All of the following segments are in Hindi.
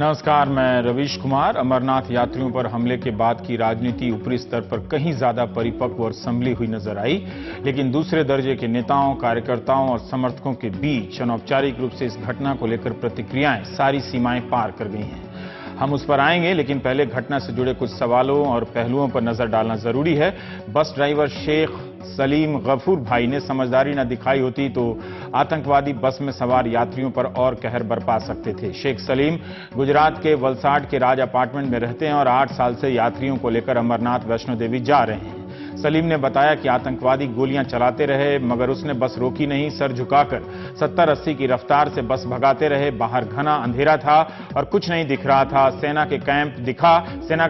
नमस्कार, मैं रवीश कुमार। अमरनाथ यात्रियों पर हमले के बाद की राजनीति ऊपरी स्तर पर कहीं ज्यादा परिपक्व और संभली हुई नजर आई, लेकिन दूसरे दर्जे के नेताओं, कार्यकर्ताओं और समर्थकों के बीच अनौपचारिक रूप से इस घटना को लेकर प्रतिक्रियाएं सारी सीमाएं पार कर गई हैं। हम उस पर आएंगे, लेकिन पहले घटना से जुड़े कुछ सवालों और पहलुओं पर नजर डालना जरूरी है। बस ड्राइवर शेख सलीम गफूर भाई ने समझदारी न दिखाई होती तो आतंकवादी बस में सवार यात्रियों पर और कहर बरपा सकते थे। शेख सलीम गुजरात के वलसाड के राज अपार्टमेंट में रहते हैं और 8 साल से यात्रियों को लेकर अमरनाथ वैष्णो देवी जा रहे हैं। सलीम ने बताया कि आतंकवादी गोलियां चलाते रहे, मगर उसने बस रोकी नहीं। सर झुकाकर 70-80 की रफ्तार से बस भगाते रहे। बाहर घना अंधेरा था और कुछ नहीं दिख रहा था। सेना का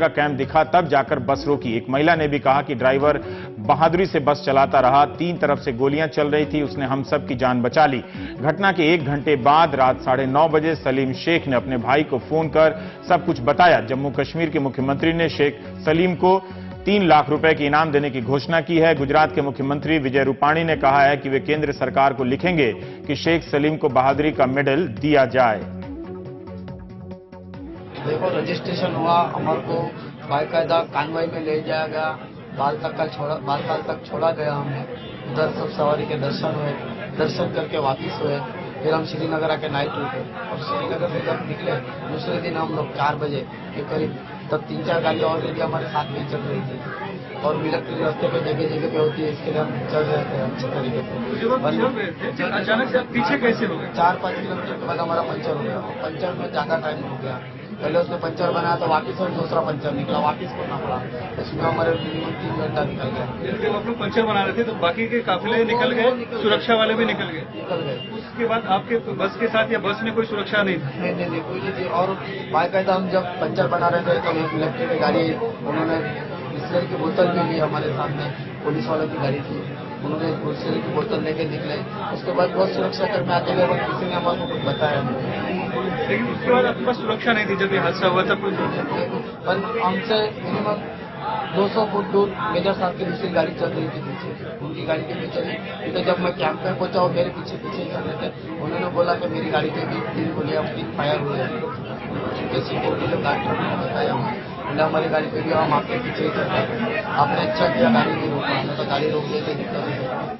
कैंप दिखा तब जाकर बस रोकी। एक महिला ने भी कहा कि ड्राइवर बहादुरी से बस चलाता रहा। 3 तरफ से गोलियां चल रही थी, उसने हम सब की जान बचा ली। घटना के 1 घंटे बाद रात 9:30 बजे सलीम शेख ने अपने भाई को फोन कर सब कुछ बताया। जम्मू कश्मीर के मुख्यमंत्री ने शेख सलीम को 3 लाख रुपए की इनाम देने की घोषणा की है। गुजरात के मुख्यमंत्री विजय रूपाणी ने कहा है कि वे केंद्र सरकार को लिखेंगे कि शेख सलीम को बहादुरी का मेडल दिया जाए। देखो, रजिस्ट्रेशन हुआ, हमारे को बाकायदा कानवाई में ले जाया गया, बालताल तक छोड़ा गया। हमें उधर सब सवारी के दर्शन करके वापिस हुए। फिर हम श्रीनगर आके नाइट रुके और श्रीनगर से जब निकले दूसरे दिन हम लोग 4 बजे के करीब, तब 3-4 गाड़ियाँ ऑलरेडी हमारे साथ में चल रही थी और मिलिट्री रास्ते पे जगह पे होती है, इसके लिए हम चल रहे थे अच्छे तरीके से। अचानक से पीछे कैसे हो गए? 4-5 किलोमीटर के बाद हमारा पंचर हो गया। पंचर में ज्यादा टाइम हो गया। पहले उसने पंचर बनाया तो वापिस और दूसरा पंचर निकला, वापिस करना पड़ा। इसमें हमारे मिनिमम 3 घंटा निकल गया। जब आप लोग पंचर बना रहे थे तो बाकी के काफिले निकल गए, सुरक्षा वाले भी निकल गए। उसके बाद आपके बस के साथ या बस में कोई सुरक्षा नहीं थी? नहीं, कोई नहीं थी। और बाकायदा हम जब पंचर बना रहे थे तो मिलिट्री की गाड़ी, उन्होंने बिस्लरी की बोतल भी ली हमारे सामने। पुलिस वालों की गाड़ी थी, उन्होंने बिस्लरी की बोतल लेके निकले। उसके बाद बहुत सुरक्षा कर्मी आते गए, बट किसी ने हमारे को कुछ बताया नहीं। लेकिन उसके बाद आपके पास सुरक्षा नहीं थी जब ये हादसा हुआ था? पर हमसे मिनिमम 200 फुट दूर मेजर साहब की दूसरी गाड़ी चल रही थी पीछे, उनकी गाड़ी के पीछे चली। क्योंकि जब मैं कैंप में पहुंचा और मेरे पीछे चल रहे थे, उन्होंने बोला कि मेरी गाड़ी पे भी 3 गोलियां फायर हुए हैं। सिक्योरिटी जो गार्ड ने बताया, हमारी गाड़ी पे भी हम आपके पीछे ही चल रहे थे। आपने अच्छा किया गाड़ी नहीं रोका, हमें तो गाड़ी रोक लेते दिक्कत।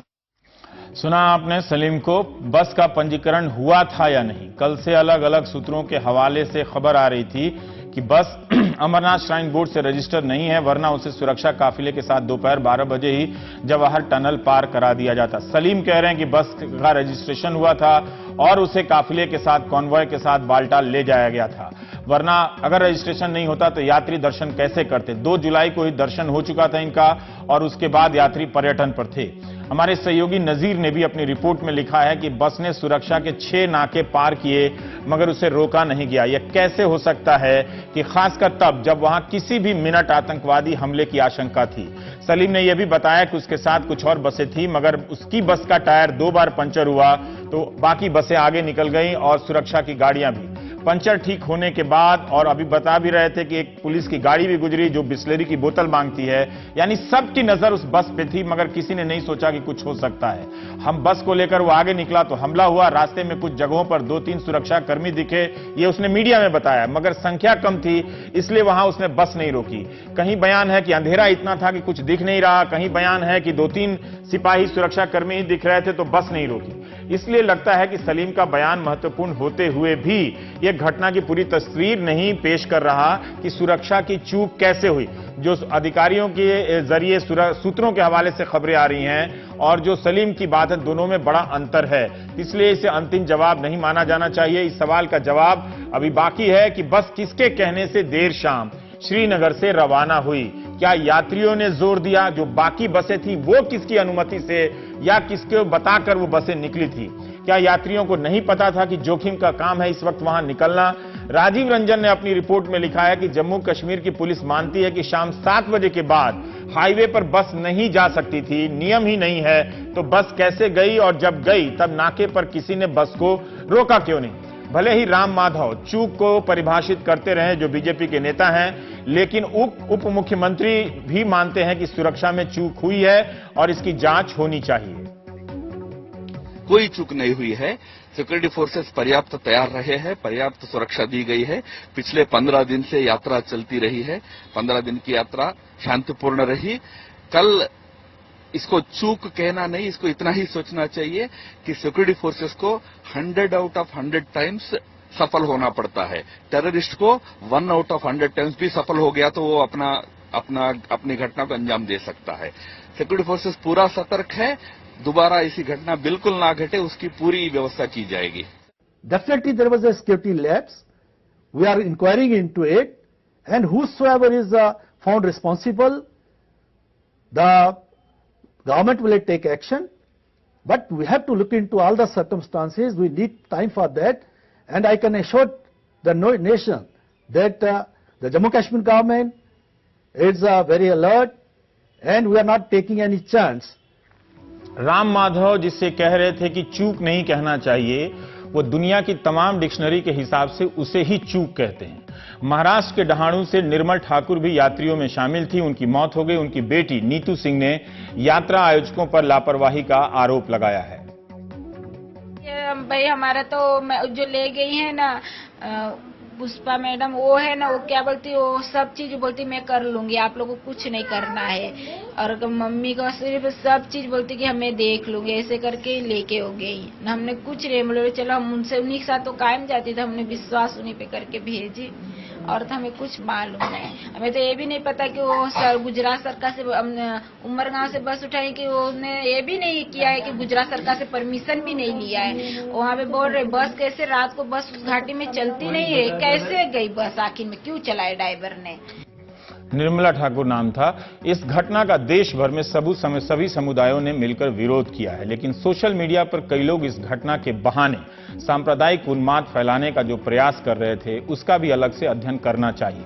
सुना आपने सलीम को। बस का पंजीकरण हुआ था या नहीं? कल से अलग अलग सूत्रों के हवाले से खबर आ रही थी कि बस अमरनाथ श्राइन बोर्ड से रजिस्टर नहीं है, वरना उसे सुरक्षा काफिले के साथ दोपहर 12 बजे ही जवाहर टनल पार करा दिया जाता। सलीम कह रहे हैं कि बस का रजिस्ट्रेशन हुआ था और उसे काफिले के साथ, कॉन्वॉय के साथ बालटाल ले जाया गया था, वरना अगर रजिस्ट्रेशन नहीं होता तो यात्री दर्शन कैसे करते? 2 जुलाई को ही दर्शन हो चुका था इनका और उसके बाद यात्री पर्यटन पर थे। हमारे सहयोगी नजीर ने भी अपनी रिपोर्ट में लिखा है कि बस ने सुरक्षा के 6 नाके पार किए, मगर उसे रोका नहीं गया। यह कैसे हो सकता है कि खासकर तब जब वहां किसी भी मिनट आतंकवादी हमले की आशंका थी। सलीम ने यह भी बताया कि उसके साथ कुछ और बसें थी, मगर उसकी बस का टायर 2 बार पंचर हुआ तो बाकी बसें आगे निकल गईं और सुरक्षा की गाड़ियां भी। पंचर ठीक होने के बाद, और अभी बता भी रहे थे कि एक पुलिस की गाड़ी भी गुजरी जो बिस्लरी की बोतल मांगती है, यानी सबकी नजर उस बस पे थी, मगर किसी ने नहीं सोचा कि कुछ हो सकता है। हम बस को लेकर वो आगे निकला तो हमला हुआ। रास्ते में कुछ जगहों पर 2-3 सुरक्षा कर्मी दिखे, ये उसने मीडिया में बताया, मगर संख्या कम थी इसलिए वहां उसने बस नहीं रोकी। कहीं बयान है कि अंधेरा इतना था कि कुछ दिख नहीं रहा, कहीं बयान है कि 2-3 सिपाही सुरक्षा कर्मी ही दिख रहे थे तो बस नहीं रोकी। इसलिए लगता है कि सलीम का बयान महत्वपूर्ण होते हुए भी यह घटना की पूरी तस्वीर नहीं पेश कर रहा कि सुरक्षा की चूक कैसे हुई। जो अधिकारियों के जरिए सूत्रों के हवाले से खबरें आ रही हैं और जो सलीम की बात है, दोनों में बड़ा अंतर है। इसलिए इसे अंतिम जवाब नहीं माना जाना चाहिए। इस सवाल का जवाब अभी बाकी है कि बस किसके कहने से देर शाम श्रीनगर से रवाना हुई? क्या यात्रियों ने जोर दिया? जो बाकी बसें थी वो किसकी अनुमति से या किसके बताकर वो बसें निकली थी? क्या यात्रियों को नहीं पता था कि जोखिम का काम है इस वक्त वहां निकलना? राजीव रंजन ने अपनी रिपोर्ट में लिखा है कि जम्मू कश्मीर की पुलिस मानती है कि शाम 7 बजे के बाद हाईवे पर बस नहीं जा सकती थी। नियम ही नहीं है तो बस कैसे गई, और जब गई तब नाके पर किसी ने बस को रोका क्यों नहीं? भले ही राम माधव चूक को परिभाषित करते रहे, जो बीजेपी के नेता हैं, लेकिन उप मुख्यमंत्री भी मानते हैं कि सुरक्षा में चूक हुई है और इसकी जांच होनी चाहिए। कोई चूक नहीं हुई है। सिक्योरिटी फोर्सेस पर्याप्त तैयार रहे हैं, पर्याप्त सुरक्षा दी गई है। पिछले 15 दिन से यात्रा चलती रही है। 15 दिन की यात्रा शांतिपूर्ण रही। कल इसको चूक कहना नहीं, इसको इतना ही सोचना चाहिए कि सिक्योरिटी फोर्सेस को 100 आउट ऑफ 100 टाइम्स सफल होना पड़ता है। टेररिस्ट को 1 आउट ऑफ 100 टाइम्स भी सफल हो गया तो वो अपनी घटना को अंजाम दे सकता है। सिक्योरिटी फोर्सेस पूरा सतर्क है। दोबारा ऐसी घटना बिल्कुल ना घटे, उसकी पूरी व्यवस्था की जाएगी। Definitely there was a security lapse. We are inquiring into it, and whosoever is found responsible, the government will take action. But we have to look into all the circumstances. We need time for that, and I can assure the nation that the Jammu Kashmir government is very alert, and we are not taking any chance. Ram Madhav जिससे कह रहे थे कि चूक नहीं कहना चाहिए, वो दुनिया की तमाम डिक्शनरी के हिसाब से उसे ही चूक कहते हैं। महाराष्ट्र के डहाणू से निर्मल ठाकुर भी यात्रियों में शामिल थी। उनकी मौत हो गई। उनकी बेटी नीतू सिंह ने यात्रा आयोजकों पर लापरवाही का आरोप लगाया है। भाई हमारा तो जो ले गई है ना पुष्पा मैडम, वो है ना, वो क्या बोलती है, वो सब चीज बोलती मैं कर लूंगी, आप लोगों को कुछ नहीं करना है। और मम्मी को सिर्फ सब चीज बोलती कि हमें देख लूंगी, ऐसे करके लेके हो गई। हमने कुछ नहीं बोले, चलो हम उनसे उन्हीं के साथ तो कायम जाती थी, हमने विश्वास उन्हीं पे करके भेजी। और तो हमें कुछ मालूम नहीं। हमें तो ये भी नहीं पता कि वो गुजरात सरकार से उमरगांव से बस उठाई कि उन्होंने ये भी नहीं किया है कि गुजरात सरकार से परमिशन भी नहीं लिया है। वहाँ पे बोल रहे बस कैसे रात को बस उस घाटी में चलती नहीं है, कैसे गई बस, आखिर में क्यों चलाए ड्राइवर ने। निर्मला ठाकुर नाम था। इस घटना का देश भर में सभी समुदायों ने मिलकर विरोध किया है, लेकिन सोशल मीडिया पर कई लोग इस घटना के बहाने सांप्रदायिक उन्माद फैलाने का जो प्रयास कर रहे थे, उसका भी अलग से अध्ययन करना चाहिए।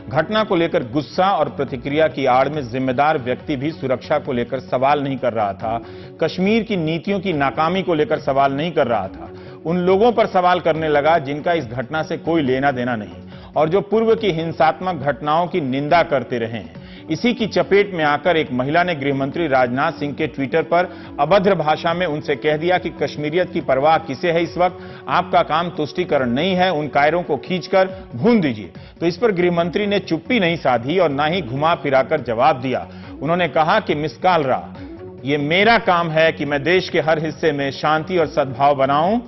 घटना को लेकर गुस्सा और प्रतिक्रिया की आड़ में जिम्मेदार व्यक्ति भी सुरक्षा को लेकर सवाल नहीं कर रहा था, कश्मीर की नीतियों की नाकामी को लेकर सवाल नहीं कर रहा था। उन लोगों पर सवाल करने लगा जिनका इस घटना से कोई लेना देना नहीं और जो पूर्व की हिंसात्मक घटनाओं की निंदा करते रहे हैं। इसी की चपेट में आकर एक महिला ने गृहमंत्री राजनाथ सिंह के ट्विटर पर अभद्र भाषा में उनसे कह दिया कि कश्मीरियत की परवाह किसे है इस वक्त, आपका काम तुष्टीकरण नहीं है, उन कायरों को खींचकर भून दीजिए। तो इस पर गृहमंत्री ने चुप्पी नहीं साधी और ना ही घुमा फिराकर जवाब दिया। उन्होंने कहा कि मिस कालरा, ये मेरा काम है कि मैं देश के हर हिस्से में शांति और सद्भाव बनाऊं।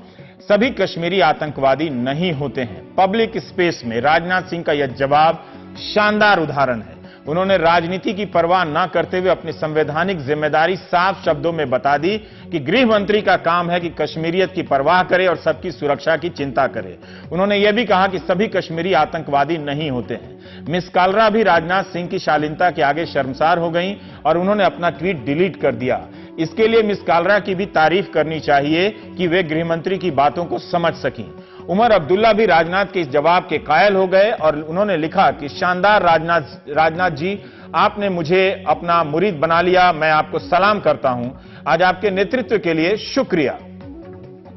सभी कश्मीरी आतंकवादी नहीं होते हैं। पब्लिक स्पेस में राजनाथ सिंह का यह जवाब शानदार उदाहरण है। उन्होंने राजनीति की परवाह न करते हुए अपनी संवैधानिक जिम्मेदारी साफ शब्दों में बता दी कि गृह मंत्री का काम है कि कश्मीरियत की परवाह करे और सबकी सुरक्षा की चिंता करे। उन्होंने यह भी कहा कि सभी कश्मीरी आतंकवादी नहीं होते हैं। मिस कालरा भी राजनाथ सिंह की शालीनता के आगे शर्मसार हो गईं और उन्होंने अपना ट्वीट डिलीट कर दिया। इसके लिए मिस कालरा की भी तारीफ करनी चाहिए कि वे गृहमंत्री की बातों को समझ सकीं। उमर अब्दुल्ला भी राजनाथ के इस जवाब के कायल हो गए और उन्होंने लिखा कि शानदार राजनाथ जी, आपने मुझे अपना मुरीद बना लिया, मैं आपको सलाम करता हूं। आज आपके नेतृत्व के लिए शुक्रिया।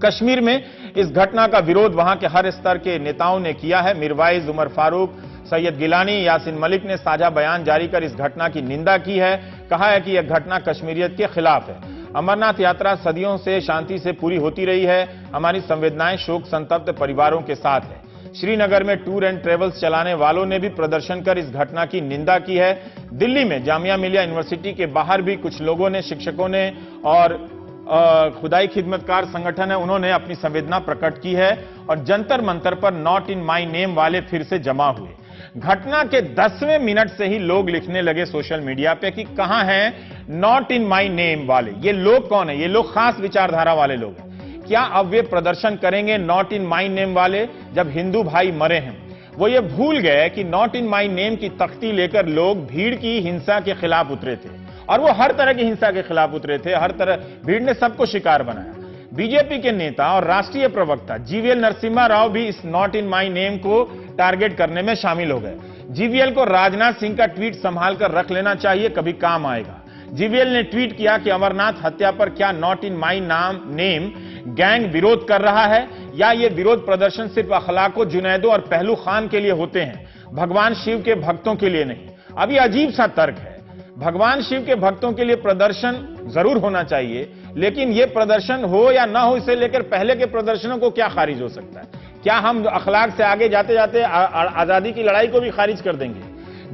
कश्मीर में इस घटना का विरोध वहां के हर स्तर के नेताओं ने किया है। मिरवाइज, उमर फारूक, सैयद गिलानी, यासिन मलिक ने साझा बयान जारी कर इस घटना की निंदा की है। कहा है कि यह घटना कश्मीरियत के खिलाफ है। अमरनाथ यात्रा सदियों से शांति से पूरी होती रही है। हमारी संवेदनाएं शोक संतप्त परिवारों के साथ है। श्रीनगर में टूर एंड ट्रेवल्स चलाने वालों ने भी प्रदर्शन कर इस घटना की निंदा की है। दिल्ली में जामिया मिलिया यूनिवर्सिटी के बाहर भी कुछ लोगों ने, शिक्षकों ने और खुदाई खिदमतकार संगठन है, उन्होंने अपनी संवेदना प्रकट की है और जंतर मंतर पर नॉट इन माई नेम वाले फिर से जमा हुए। घटना के 10वें मिनट से ही लोग लिखने लगे सोशल मीडिया पे कि कहां हैं नॉट इन माई नेम वाले। ये लोग कौन है? ये लोग खास विचारधारा वाले लोग हैं। क्या अब वे प्रदर्शन करेंगे नॉट इन माई नेम वाले जब हिंदू भाई मरे हैं? वो ये भूल गए कि नॉट इन माई नेम की तख्ती लेकर लोग भीड़ की हिंसा के खिलाफ उतरे थे और वो हर तरह की हिंसा के खिलाफ उतरे थे। हर तरह भीड़ ने सबको शिकार बनाया। बीजेपी के नेता और राष्ट्रीय प्रवक्ता जीवीएल नरसिम्हा राव भी इस नॉट इन माई नेम को टारगेट करने में शामिल हो गए। जीवीएल को राजनाथ सिंह का ट्वीट संभाल कर रख लेना चाहिए, कभी काम आएगा। जीवीएल ने ट्वीट किया कि अमरनाथ हत्या पर क्या not in my name gang विरोध कर रहा है या ये विरोध प्रदर्शन सिर्फ अखलाको, जुनैदो और पहलू खान के लिए होते हैं, भगवान शिव के भक्तों के लिए नहीं। अब ये अजीब सा तर्क है। भगवान शिव के भक्तों के लिए प्रदर्शन जरूर होना चाहिए, लेकिन ये प्रदर्शन हो या ना हो, इसे लेकर पहले के प्रदर्शनों को क्या खारिज हो सकता है? क्या हम अखलाक से आगे जाते जाते आजादी की लड़ाई को भी खारिज कर देंगे?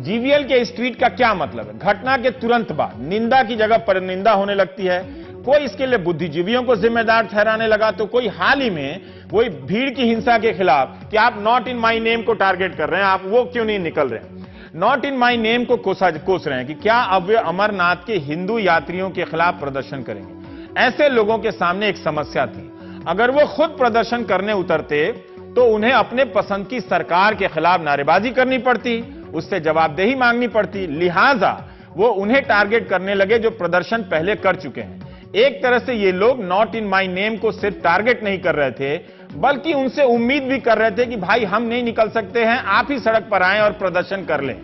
जीवीएल के इस ट्वीट का क्या मतलब है? घटना के तुरंत बाद निंदा की जगह पर निंदा होने लगती है। कोई इसके लिए बुद्धिजीवियों को जिम्मेदार ठहराने लगा, तो कोई हाल ही में वही भीड़ की हिंसा के खिलाफ कि आप नॉट इन माई नेम को टारगेट कर रहे हैं, आप वो क्यों नहीं निकल रहे हैं? नॉट इन माई नेम को कोस रहे हैं कि क्या अब वे अमरनाथ के हिंदू यात्रियों के खिलाफ प्रदर्शन करेंगे? ऐसे लोगों के सामने एक समस्या थी, अगर वो खुद प्रदर्शन करने उतरते तो उन्हें अपने पसंद की सरकार के खिलाफ नारेबाजी करनी पड़ती, उससे जवाबदेही मांगनी पड़ती। लिहाजा वो उन्हें टारगेट करने लगे जो प्रदर्शन पहले कर चुके हैं। एक तरह से ये लोग नॉट इन माई नेम को सिर्फ टारगेट नहीं कर रहे थे, बल्कि उनसे उम्मीद भी कर रहे थे कि भाई हम नहीं निकल सकते हैं, आप ही सड़क पर आएं और प्रदर्शन कर लें।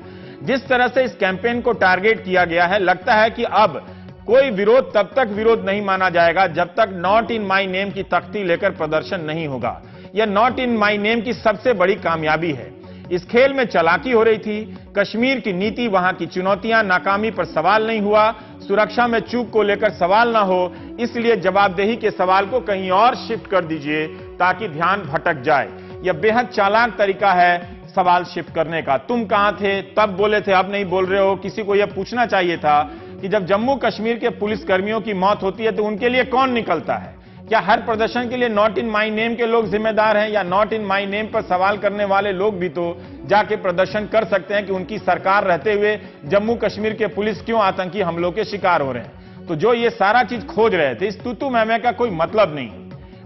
जिस तरह से इस कैंपेन को टारगेट किया गया है, लगता है कि अब कोई विरोध तब तक विरोध नहीं माना जाएगा जब तक नॉट इन माई नेम की तख्ती लेकर प्रदर्शन नहीं होगा। यह नॉट इन माई नेम की सबसे बड़ी कामयाबी है। इस खेल में चालाकी हो रही थी, कश्मीर की नीति, वहां की चुनौतियां, नाकामी पर सवाल नहीं हुआ, सुरक्षा में चूक को लेकर सवाल ना हो, इसलिए जवाबदेही के सवाल को कहीं और शिफ्ट कर दीजिए ताकि ध्यान भटक जाए। यह बेहद चालाक तरीका है सवाल शिफ्ट करने का। तुम कहां थे, तब बोले थे, अब नहीं बोल रहे हो। किसी को यह पूछना चाहिए था कि जब जम्मू कश्मीर के पुलिसकर्मियों की मौत होती है तो उनके लिए कौन निकलता है? क्या हर प्रदर्शन के लिए नॉट इन माई नेम के लोग जिम्मेदार हैं, या नॉट इन माई नेम पर सवाल करने वाले लोग भी तो जाके प्रदर्शन कर सकते हैं कि उनकी सरकार रहते हुए जम्मू कश्मीर के पुलिस क्यों आतंकी हमलों के शिकार हो रहे हैं? तो जो ये सारा चीज खोज रहे थे, इस तूतू मैमे का कोई मतलब नहीं।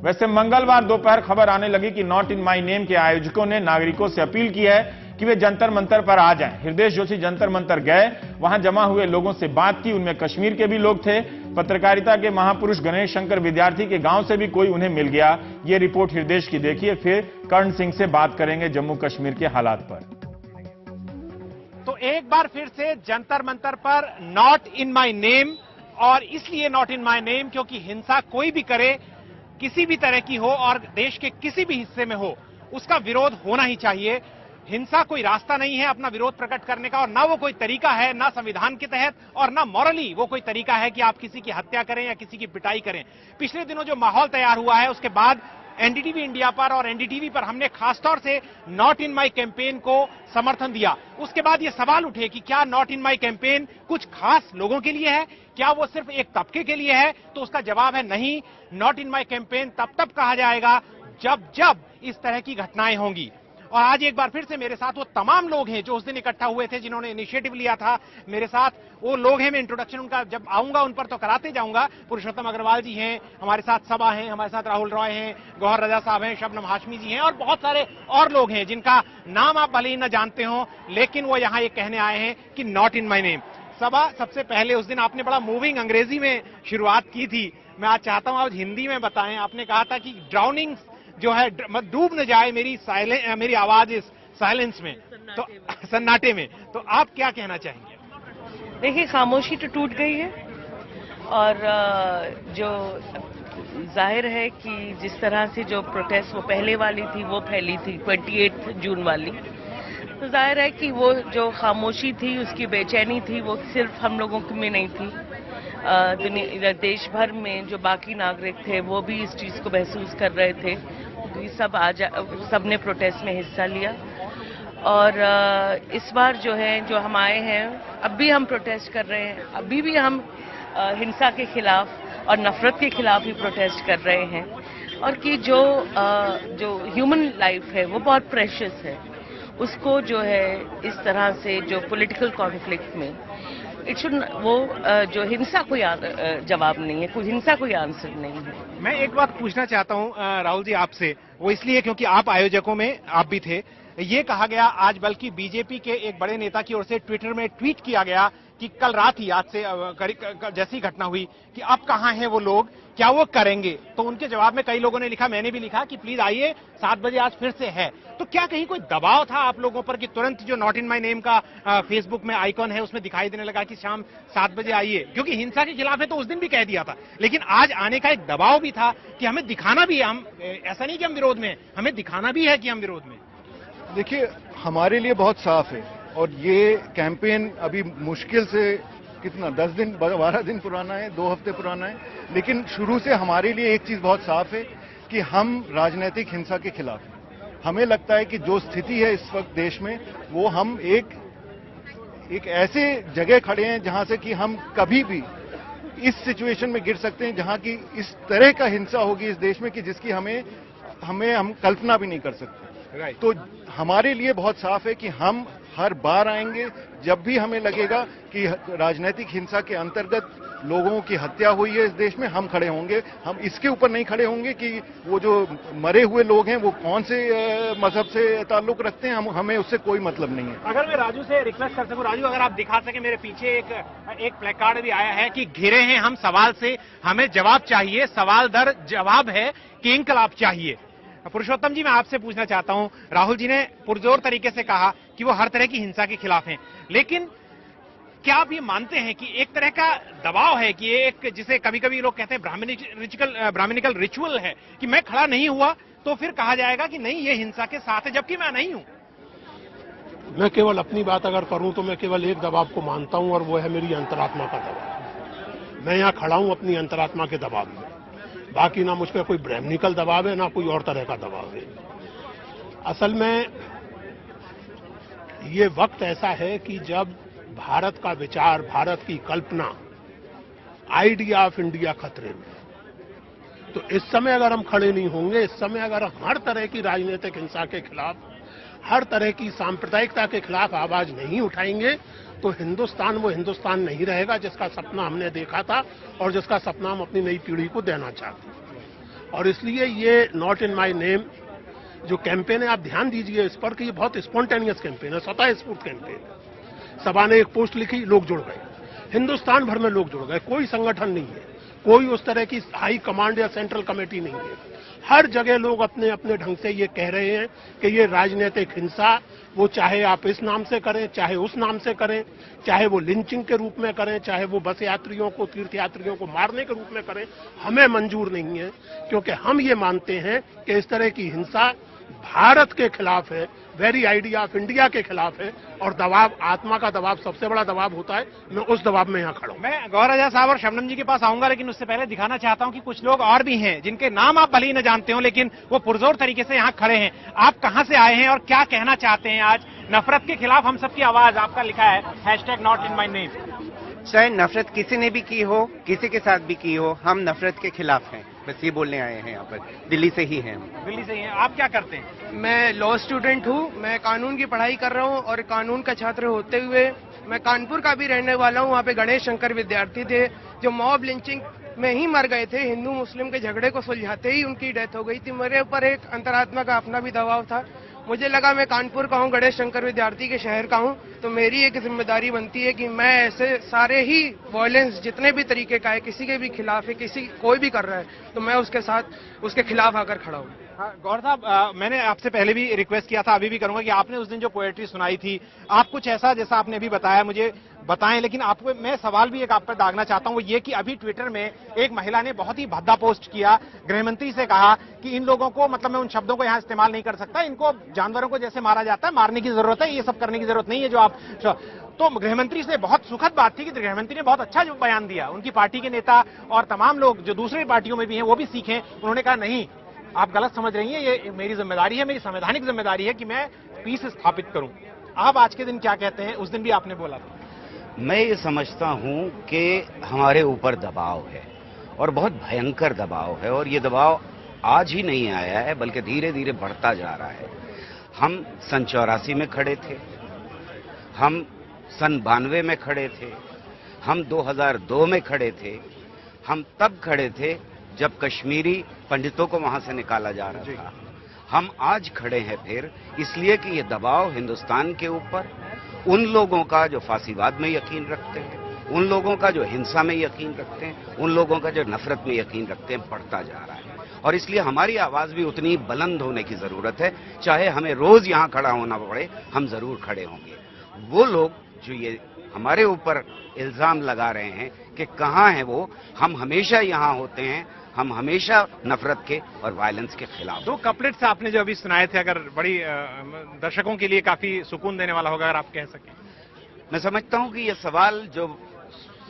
वैसे मंगलवार दोपहर खबर आने लगी कि नॉट इन माई नेम के आयोजकों ने नागरिकों से अपील की है कि वे जंतर मंतर पर आ जाएं। हृदय जोशी जंतर मंतर गए, वहां जमा हुए लोगों से बात की, उनमें कश्मीर के भी लोग थे। पत्रकारिता के महापुरुष गणेश शंकर विद्यार्थी के गांव से भी कोई उन्हें मिल गया। ये रिपोर्ट हृदय की देखिए, फिर कर्ण सिंह से बात करेंगे जम्मू कश्मीर के हालात पर। तो एक बार फिर से जंतर मंतर पर नॉट इन माई नेम, और इसलिए नॉट इन माई नेम क्योंकि हिंसा कोई भी करे, किसी भी तरह की हो और देश के किसी भी हिस्से में हो, उसका विरोध होना ही चाहिए। हिंसा कोई रास्ता नहीं है अपना विरोध प्रकट करने का, और ना वो कोई तरीका है, ना संविधान के तहत और ना मॉरली वो कोई तरीका है कि आप किसी की हत्या करें या किसी की पिटाई करें। पिछले दिनों जो माहौल तैयार हुआ है, उसके बाद एनडीटीवी इंडिया पर और एनडीटीवी पर हमने खासतौर से नॉट इन माई कैंपेन को समर्थन दिया। उसके बाद ये सवाल उठे कि क्या नॉट इन माई कैंपेन कुछ खास लोगों के लिए है, क्या वो सिर्फ एक तबके के लिए है? तो उसका जवाब है नहीं। नॉट इन माई कैंपेन तब कहा जाएगा जब इस तरह की घटनाएं होंगी। और आज एक बार फिर से मेरे साथ वो तमाम लोग हैं जो उस दिन इकट्ठा हुए थे, जिन्होंने इनिशिएटिव लिया था। मेरे साथ वो लोग हैं, मैं इंट्रोडक्शन उनका जब आऊंगा उन पर तो कराते जाऊंगा। पुरुषोत्तम अग्रवाल जी हैं, हमारे साथ सबा हैं, हमारे साथ राहुल रॉय हैं, गौहर रजा साहब हैं, शबनम हाशमी जी हैं, और बहुत सारे और लोग हैं जिनका नाम आप भले ही न जानते हो, लेकिन वो यहाँ ये कहने आए हैं कि नॉट इन माई नेम। सबा, सबसे पहले उस दिन आपने बड़ा मूविंग अंग्रेजी में शुरुआत की थी, मैं आज चाहता हूं आज हिंदी में बताएं। आपने कहा था कि ड्राउनिंग जो है, डूब न जाए मेरी आवाज इस साइलेंस में, तो सन्नाटे में, तो आप क्या कहना चाहेंगे? देखिए, खामोशी तो टूट गई है, और जो जाहिर है कि जिस तरह से जो प्रोटेस्ट वो पहले वाली थी वो फैली थी 28 जून वाली, तो जाहिर है कि वो जो खामोशी थी, उसकी बेचैनी थी, वो सिर्फ हम लोगों में नहीं थी, दुनिया देश भर में जो बाकी नागरिक थे वो भी इस चीज़ को महसूस कर रहे थे। तो सबने प्रोटेस्ट में हिस्सा लिया, और इस बार जो है, जो हम आए हैं, अब भी हम प्रोटेस्ट कर रहे हैं, अभी भी हम हिंसा के खिलाफ और नफरत के खिलाफ ही प्रोटेस्ट कर रहे हैं, और कि जो ह्यूमन लाइफ है वो बहुत प्रेशियस है, उसको जो है इस तरह से जो पॉलिटिकल कॉन्फ्लिक्ट में वो जो हिंसा कोई जवाब नहीं है, कोई हिंसा कोई आंसर नहीं है। मैं एक बात पूछना चाहता हूं राहुल जी आपसे, वो इसलिए क्योंकि आप आयोजकों में आप भी थे। ये कहा गया आज, बल्कि बीजेपी के एक बड़े नेता की ओर से ट्विटर में ट्वीट किया गया कि कल रात ही, आज से जैसी घटना हुई, कि अब कहां हैं वो लोग, क्या वो करेंगे? तो उनके जवाब में कई लोगों ने लिखा, मैंने भी लिखा कि प्लीज आइए, 7 बजे आज फिर से है। तो क्या कहीं कोई दबाव था आप लोगों पर कि तुरंत जो नॉट इन माई नेम का फेसबुक में आइकॉन है उसमें दिखाई देने लगा कि शाम 7 बजे आइए? क्योंकि हिंसा के खिलाफ है तो उस दिन भी कह दिया था, लेकिन आज आने का एक दबाव भी था कि हमें दिखाना भी है, हम ऐसा नहीं कि हम विरोध में, हमें दिखाना भी है कि हम विरोध में। देखिए, हमारे लिए बहुत साफ है, और ये कैंपेन अभी मुश्किल से कितना 10 दिन 12 दिन पुराना है, 2 हफ्ते पुराना है, लेकिन शुरू से हमारे लिए एक चीज बहुत साफ है कि हम राजनीतिक हिंसा के खिलाफ हैं। हमें लगता है कि जो स्थिति है इस वक्त देश में, वो हम एक ऐसे जगह खड़े हैं जहां से कि हम कभी भी इस सिचुएशन में गिर सकते हैं जहां की इस तरह का हिंसा होगी इस देश में कि जिसकी हम कल्पना भी नहीं कर सकते। तो हमारे लिए बहुत साफ है कि हम हर बार आएंगे जब भी हमें लगेगा कि राजनीतिक हिंसा के अंतर्गत लोगों की हत्या हुई है इस देश में, हम खड़े होंगे। हम इसके ऊपर नहीं खड़े होंगे कि वो जो मरे हुए लोग हैं वो कौन से मजहब से ताल्लुक रखते हैं, हमें उससे कोई मतलब नहीं है। अगर मैं राजू से रिक्वेस्ट कर सकूं, राजू अगर आप दिखा सके, मेरे पीछे एक प्लेकार्ड भी आया है कि घिरे हैं हम सवाल से, हमें जवाब चाहिए, सवाल दर जवाब है कि इंकलाब चाहिए। पुरुषोत्तम जी, मैं आपसे पूछना चाहता हूं, राहुल जी ने पुरजोर तरीके से कहा कि वो हर तरह की हिंसा के खिलाफ हैं, लेकिन क्या आप ये मानते हैं कि एक तरह का दबाव है कि एक, जिसे कभी कभी लोग कहते हैं ब्राह्मणिकल रिचुअल है कि मैं खड़ा नहीं हुआ तो फिर कहा जाएगा कि नहीं ये हिंसा के साथ है, जबकि मैं नहीं हूं? मैं केवल अपनी बात अगर करूं तो मैं केवल एक दबाव को मानता हूं और वो है मेरी अंतरात्मा का दबाव। मैं यहां खड़ा हूं अपनी अंतरात्मा के दबाव में, बाकी ना मुझ पर कोई ब्राह्मणिकल दबाव है ना कोई और तरह का दबाव है। असल में ये वक्त ऐसा है कि जब भारत का विचार, भारत की कल्पना, आइडिया ऑफ इंडिया खतरे में। तो इस समय अगर हम खड़े नहीं होंगे, इस समय अगर हम हर तरह की राजनीतिक हिंसा के खिलाफ, हर तरह की सांप्रदायिकता के खिलाफ आवाज नहीं उठाएंगे, तो हिंदुस्तान वो हिंदुस्तान नहीं रहेगा जिसका सपना हमने देखा था और जिसका सपना हम अपनी नई पीढ़ी को देना चाहते हैं। और इसलिए ये नॉट इन माय नेम जो कैंपेन है, आप ध्यान दीजिए इस पर कि ये बहुत स्पॉन्टेनियस कैंपेन है, स्वतः स्फूर्त कैंपेन है। सभा ने एक पोस्ट लिखी, लोग जुड़ गए, हिंदुस्तान भर में लोग जुड़ गए, कोई संगठन नहीं है, कोई उस तरह की हाई कमांड या सेंट्रल कमेटी नहीं है। हर जगह लोग अपने अपने ढंग से ये कह रहे हैं कि ये राजनीतिक हिंसा, वो चाहे आप इस नाम से करें, चाहे उस नाम से करें, चाहे वो लिंचिंग के रूप में करें, चाहे वो बस यात्रियों को, तीर्थ यात्रियों को मारने के रूप में करें, हमें मंजूर नहीं है। क्योंकि हम ये मानते हैं कि इस तरह की हिंसा भारत के खिलाफ है, वेरी आइडिया ऑफ इंडिया के खिलाफ है, और दबाव, आत्मा का दबाव सबसे बड़ा दबाव होता है। मैं उस दबाव में यहां खड़ा हूं। मैं गौर राजा साहब और शबनम जी के पास आऊंगा, लेकिन उससे पहले दिखाना चाहता हूं कि कुछ लोग और भी हैं जिनके नाम आप भले ही न जानते हो, लेकिन वो पुरजोर तरीके से यहां खड़े हैं। आप कहां से आए हैं और क्या कहना चाहते हैं? आज नफरत के खिलाफ हम सबकी आवाज, आपका लिखा है #NotInMyName। चाहे नफरत किसी ने भी की हो, किसी के साथ भी की हो, हम नफरत के खिलाफ हैं। बस ये बोलने आए हैं यहाँ पर। दिल्ली से ही हैं हम। दिल्ली से ही हैं। आप क्या करते हैं? मैं लॉ स्टूडेंट हूँ, मैं कानून की पढ़ाई कर रहा हूँ और कानून का छात्र होते हुए मैं कानपुर का भी रहने वाला हूँ। वहाँ पे गणेश शंकर विद्यार्थी थे जो मॉब लिंचिंग में ही मर गए थे। हिंदू मुस्लिम के झगड़े को सुलझाते ही उनकी डेथ हो गई थी। मेरे ऊपर एक अंतरात्मा का अपना भी दबाव था। मुझे लगा मैं कानपुर का हूँ, गणेश शंकर विद्यार्थी के शहर का हूँ, तो मेरी एक जिम्मेदारी बनती है कि मैं ऐसे सारे ही वायलेंस जितने भी तरीके का है, किसी के भी खिलाफ है, किसी कोई भी कर रहा है, तो मैं उसके साथ, उसके खिलाफ आकर खड़ा हूँ। गौर साहब, मैंने आपसे पहले भी रिक्वेस्ट किया था, अभी भी करूंगा कि आपने उस दिन जो पोएट्री सुनाई थी, आप कुछ ऐसा जैसा आपने अभी बताया मुझे बताएं, लेकिन आपको मैं सवाल भी एक आप पर दागना चाहता हूं। वो ये कि अभी ट्विटर में एक महिला ने बहुत ही भद्दा पोस्ट किया, गृहमंत्री से कहा कि इन लोगों को, मतलब मैं उन शब्दों को यहां इस्तेमाल नहीं कर सकता, इनको जानवरों को जैसे मारा जाता है मारने की जरूरत है, ये सब करने की जरूरत नहीं है जो आप। तो गृहमंत्री से बहुत सुखद बात थी कि गृहमंत्री ने बहुत अच्छा जो बयान दिया, उनकी पार्टी के नेता और तमाम लोग जो दूसरी पार्टियों में भी हैं वो भी सीखें। उन्होंने कहा नहीं, आप गलत समझ रही हैं, ये मेरी जिम्मेदारी है, मेरी संवैधानिक जिम्मेदारी है कि मैं पीस स्थापित करूं। आप आज के दिन क्या कहते हैं? उस दिन भी आपने बोला था। मैं ये समझता हूं कि हमारे ऊपर दबाव है और बहुत भयंकर दबाव है, और ये दबाव आज ही नहीं आया है बल्कि धीरे धीरे बढ़ता जा रहा है। हम सन 84 में खड़े थे, हम सन 92 में खड़े थे, हम 2002 में खड़े थे, हम तब खड़े थे जब कश्मीरी पंडितों को वहां से निकाला जा रहा था। हम आज खड़े हैं फिर इसलिए कि ये दबाव हिंदुस्तान के ऊपर, उन लोगों का जो फांसीवाद में यकीन रखते हैं, उन लोगों का जो हिंसा में यकीन रखते हैं, उन लोगों का जो नफरत में यकीन रखते हैं, बढ़ता जा रहा है। और इसलिए हमारी आवाज भी उतनी बुलंद होने की जरूरत है। चाहे हमें रोज यहां खड़ा होना पड़े, हम जरूर खड़े होंगे। वो लोग जो ये हमारे ऊपर इल्जाम लगा रहे हैं कि कहां है वो, हम हमेशा यहां होते हैं, हम हमेशा नफरत के और वायलेंस के खिलाफ। दो कपलेट्स आपने जो अभी सुनाए थे, अगर बड़ी दर्शकों के लिए काफी सुकून देने वाला होगा अगर आप कह सकें। मैं समझता हूं कि ये सवाल जो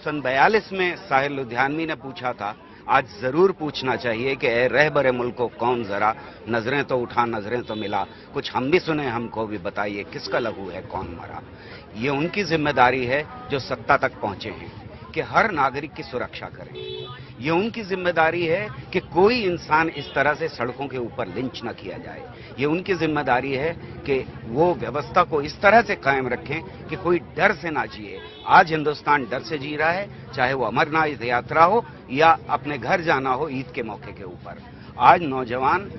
सन 42 में साहिर लुधियानवी ने पूछा था, आज जरूर पूछना चाहिए कि ए रहबरे मुल्क को कौन जरा, नजरें तो उठा नजरें तो मिला, कुछ हम भी सुने हमको भी बताइए, किसका लहू है कौन मरा। ये उनकी जिम्मेदारी है जो सत्ता तक पहुंचे हैं कि हर नागरिक की सुरक्षा करें। ये उनकी जिम्मेदारी है कि कोई इंसान इस तरह से सड़कों के ऊपर लिंच न किया जाए। ये उनकी जिम्मेदारी है कि वो व्यवस्था को इस तरह से कायम रखें कि कोई डर से ना जिए। आज हिंदुस्तान डर से जी रहा है, चाहे वो अमरनाथ यात्रा हो या अपने घर जाना हो ईद के मौके के ऊपर। आज नौजवान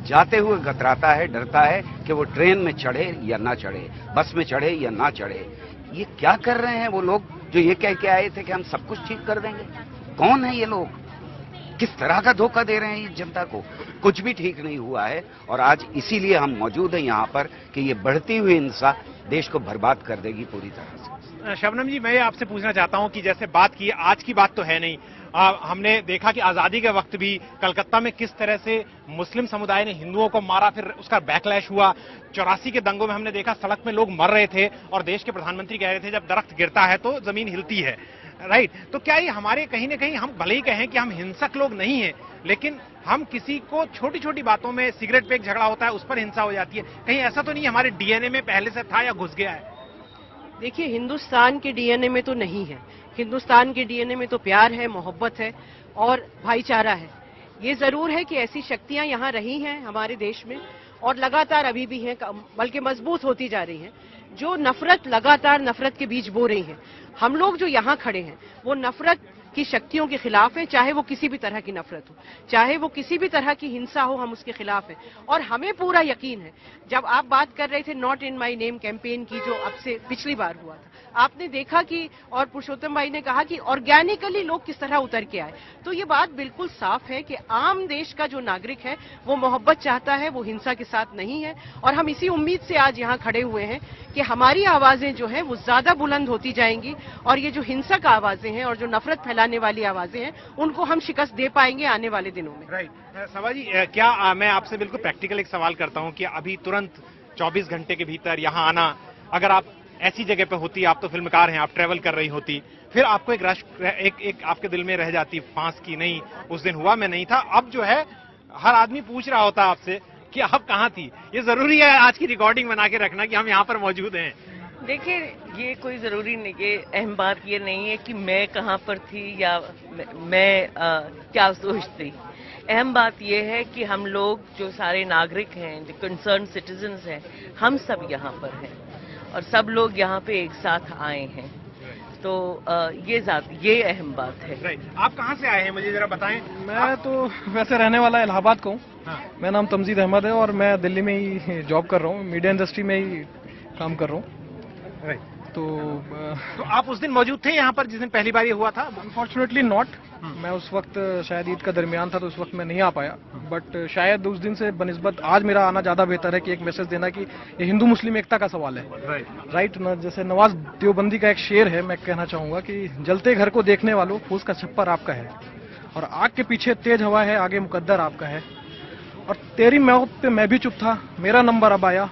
जाते हुए कतराता है, डरता है कि वो ट्रेन में चढ़े या ना चढ़े, बस में चढ़े या ना चढ़े। ये क्या कर रहे हैं वो लोग जो ये कह के आए थे कि हम सब कुछ ठीक कर देंगे? कौन है ये लोग? किस तरह का धोखा दे रहे हैं इस जनता को? कुछ भी ठीक नहीं हुआ है और आज इसीलिए हम मौजूद हैं यहाँ पर कि ये बढ़ती हुई हिंसा देश को बर्बाद कर देगी पूरी तरह से। शबनम जी, मैं आपसे पूछना चाहता हूं कि जैसे बात की, आज की बात तो है नहीं, हमने देखा कि आजादी के वक्त भी कलकत्ता में किस तरह से मुस्लिम समुदाय ने हिंदुओं को मारा, फिर उसका बैकलैश हुआ। 84 के दंगों में हमने देखा सड़क में लोग मर रहे थे और देश के प्रधानमंत्री कह रहे थे जब दरख्त गिरता है तो जमीन हिलती है, राइट? तो क्या ये हमारे कहीं ना कहीं, हम भले ही कहें कि हम हिंसक लोग नहीं हैं, लेकिन हम किसी को छोटी छोटी बातों में, सिगरेट पे एक झगड़ा होता है उस पर हिंसा हो जाती है, कहीं ऐसा तो नहीं हमारे डीएनए में पहले से था या घुस गया है? देखिए, हिंदुस्तान के डीएनए में तो नहीं है। हिंदुस्तान के डीएनए में तो प्यार है, मोहब्बत है और भाईचारा है। ये जरूर है कि ऐसी शक्तियां यहाँ रही हैं हमारे देश में और लगातार अभी भी हैं, बल्कि मजबूत होती जा रही हैं, जो नफरत, लगातार नफरत के बीज बो रही हैं। हम लोग जो यहाँ खड़े हैं वो नफरत की शक्तियों के खिलाफ है, चाहे वो किसी भी तरह की नफरत हो, चाहे वो किसी भी तरह की हिंसा हो, हम उसके खिलाफ हैं। और हमें पूरा यकीन है, जब आप बात कर रहे थे not in my name campaign की, जो अब से पिछली बार हुआ था, आपने देखा कि, और पुरुषोत्तम भाई ने कहा कि ऑर्गेनिकली लोग किस तरह उतर के आए। तो ये बात बिल्कुल साफ है कि आम देश का जो नागरिक है वो मोहब्बत चाहता है, वो हिंसा के साथ नहीं है। और हम इसी उम्मीद से आज यहाँ खड़े हुए हैं कि हमारी आवाजें जो है वो ज्यादा बुलंद होती जाएंगी और ये जो हिंसक आवाजें हैं और जो नफरत फैलाने वाली आवाजें हैं उनको हम शिकस्त दे पाएंगे आने वाले दिनों में। राइट। सभा जी, क्या मैं आपसे बिल्कुल प्रैक्टिकल एक सवाल करता हूं कि अभी तुरंत 24 घंटे के भीतर यहाँ आना, अगर आप ऐसी जगह पे होती, आप तो फिल्मकार हैं, आप ट्रेवल कर रही होती, फिर आपको एक आपके दिल में रह जाती फांस की, नहीं उस दिन हुआ मैं नहीं था। अब जो है हर आदमी पूछ रहा होता आपसे कि आप कहाँ थी। ये जरूरी है आज की रिकॉर्डिंग बना के रखना कि हम यहाँ पर मौजूद हैं। देखिए, ये कोई जरूरी नहीं, ये अहम बात ये नहीं है कि मैं कहाँ पर थी या मैं क्या सोचती। अहम बात यह है कि हम लोग जो सारे नागरिक हैं, जो कंसर्न सिटीजन्स हैं, हम सब यहाँ पर हैं और सब लोग यहाँ पे एक साथ आए हैं। तो ये अहम बात है। राइट। आप कहाँ से आए हैं मुझे जरा बताएं। मैं तो वैसे रहने वाला इलाहाबाद का हूँ। हाँ। मेरा नाम तमजीद अहमद है और मैं दिल्ली में ही जॉब कर रहा हूँ, मीडिया इंडस्ट्री में ही काम कर रहा हूँ। राइट। तो आप उस दिन मौजूद थे यहाँ पर जिस दिन पहली बार ये हुआ था? Unfortunately not. मैं उस वक्त शायद ईद का दरमियान था तो उस वक्त मैं नहीं आ पाया, बट शायद उस दिन से बनिस्बत आज मेरा आना ज्यादा बेहतर है कि एक मैसेज देना कि ये हिंदू मुस्लिम एकता का सवाल है। राइट। जैसे नवाज देवबंदी का एक शेर है, मैं कहना चाहूंगा कि जलते घर को देखने वालों फूस का छप्पर आपका है और आग के पीछे तेज हवा है, आगे मुकद्दर आपका है। और तेरी मौत पे मैं भी चुप था, मेरा नंबर अब आया,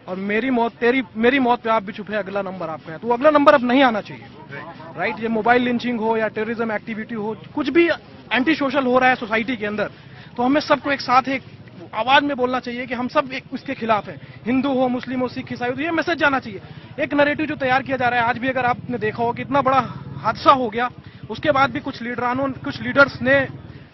और मेरी मौत पे आप भी चुप है, अगला नंबर आपका है। तो अगला नंबर अब नहीं आना चाहिए। राइट। ये मोबाइल लिंचिंग हो या टेररिज्म एक्टिविटी हो, कुछ भी एंटी सोशल हो रहा है सोसाइटी के अंदर, तो हमें सबको एक साथ एक आवाज में बोलना चाहिए कि हम सब एक उसके खिलाफ हैं, हिंदू हो, मुस्लिम हो, सिख, ईसाई हो। तो ये मैसेज जाना चाहिए। एक नैरेटिव जो तैयार किया जा रहा है, आज भी अगर आपने देखा हो कि इतना बड़ा हादसा हो गया, उसके बाद भी कुछ लीडर्स ने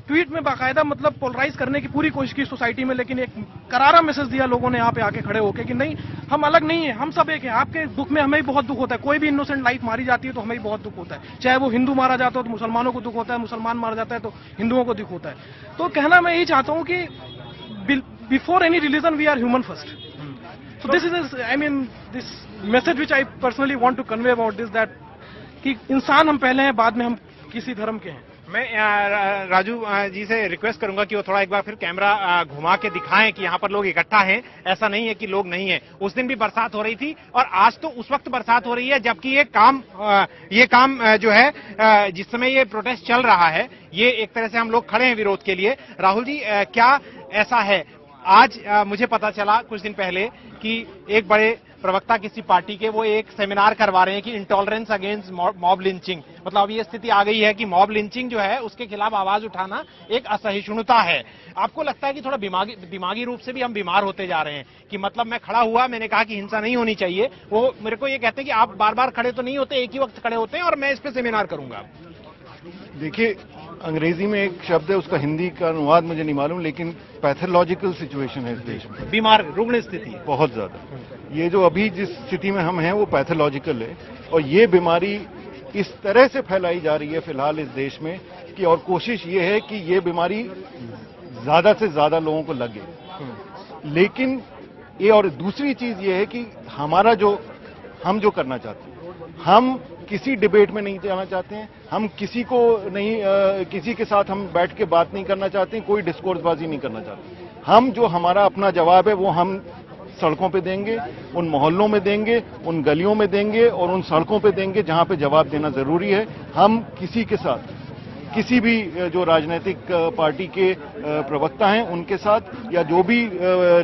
ट्वीट में बाकायदा मतलब पोलराइज करने की पूरी कोशिश की सोसाइटी में, लेकिन एक करारा मैसेज दिया लोगों ने यहाँ पे आके खड़े होके कि नहीं, हम अलग नहीं है, हम सब एक हैं। आपके दुख में हमें भी बहुत दुख होता है, कोई भी इनोसेंट लाइफ मारी जाती है तो हमें भी बहुत दुख होता है, चाहे वो हिंदू मारा जाता है तो मुसलमानों को दुख होता है, मुसलमान मारा जाता है तो हिंदुओं को दुख होता है। तो कहना मैं यही चाहता हूँ कि before any religion we are human first. So this is I mean this message which I personally want to convey about this, that कि इंसान हम पहले हैं, बाद में हम किसी धर्म के हैं। मैं राजू जी से रिक्वेस्ट करूंगा कि वो थोड़ा एक बार फिर कैमरा घुमा के दिखाएं कि यहाँ पर लोग इकट्ठा हैं। ऐसा नहीं है कि लोग नहीं है। उस दिन भी बरसात हो रही थी और आज तो उस वक्त बरसात हो रही है जबकि ये काम जो है जिस समय ये प्रोटेस्ट चल रहा है, ये एक तरह से हम लोग खड़े हैं विरोध के लिए। राहुल जी, क्या ऐसा है? आज मुझे पता चला कुछ दिन पहले कि एक बड़े प्रवक्ता किसी पार्टी के, वो एक सेमिनार करवा रहे हैं कि इंटॉलरेंस अगेंस्ट मॉब लिंचिंग। मतलब अब ये स्थिति आ गई है कि मॉब लिंचिंग जो है उसके खिलाफ आवाज उठाना एक असहिष्णुता है। आपको लगता है कि थोड़ा दिमागी रूप से भी हम बीमार होते जा रहे हैं कि मतलब मैं खड़ा हुआ, मैंने कहा कि हिंसा नहीं होनी चाहिए, वो मेरे को ये कहते हैं कि आप बार बार खड़े तो नहीं होते, एक ही वक्त खड़े होते हैं और मैं इस पे सेमिनार करूंगा। देखिए, अंग्रेजी में एक शब्द है, उसका हिंदी का अनुवाद मुझे नहीं मालूम, लेकिन पैथोलॉजिकल सिचुएशन है इस देश में, बीमार रुग्ण स्थिति है बहुत ज्यादा। ये जो अभी जिस स्थिति में हम हैं वो पैथोलॉजिकल है, और ये बीमारी इस तरह से फैलाई जा रही है फिलहाल इस देश में कि, और कोशिश ये है कि ये बीमारी ज्यादा से ज्यादा लोगों को लगे। लेकिन ये, और दूसरी चीज ये है कि हमारा हम जो करना चाहते हैं, हम किसी डिबेट में नहीं जाना चाहते हैं, हम किसी को नहीं किसी के साथ हम बैठ के बात नहीं करना चाहते हैं, कोई डिस्कोर्सबाजी नहीं करना चाहते। हम जो हमारा अपना जवाब है वो हम सड़कों पे देंगे, उन मोहल्लों में देंगे, उन गलियों में देंगे और उन सड़कों पे देंगे जहां पे जवाब देना जरूरी है। हम किसी के साथ, किसी भी जो राजनीतिक पार्टी के प्रवक्ता हैं उनके साथ, या जो भी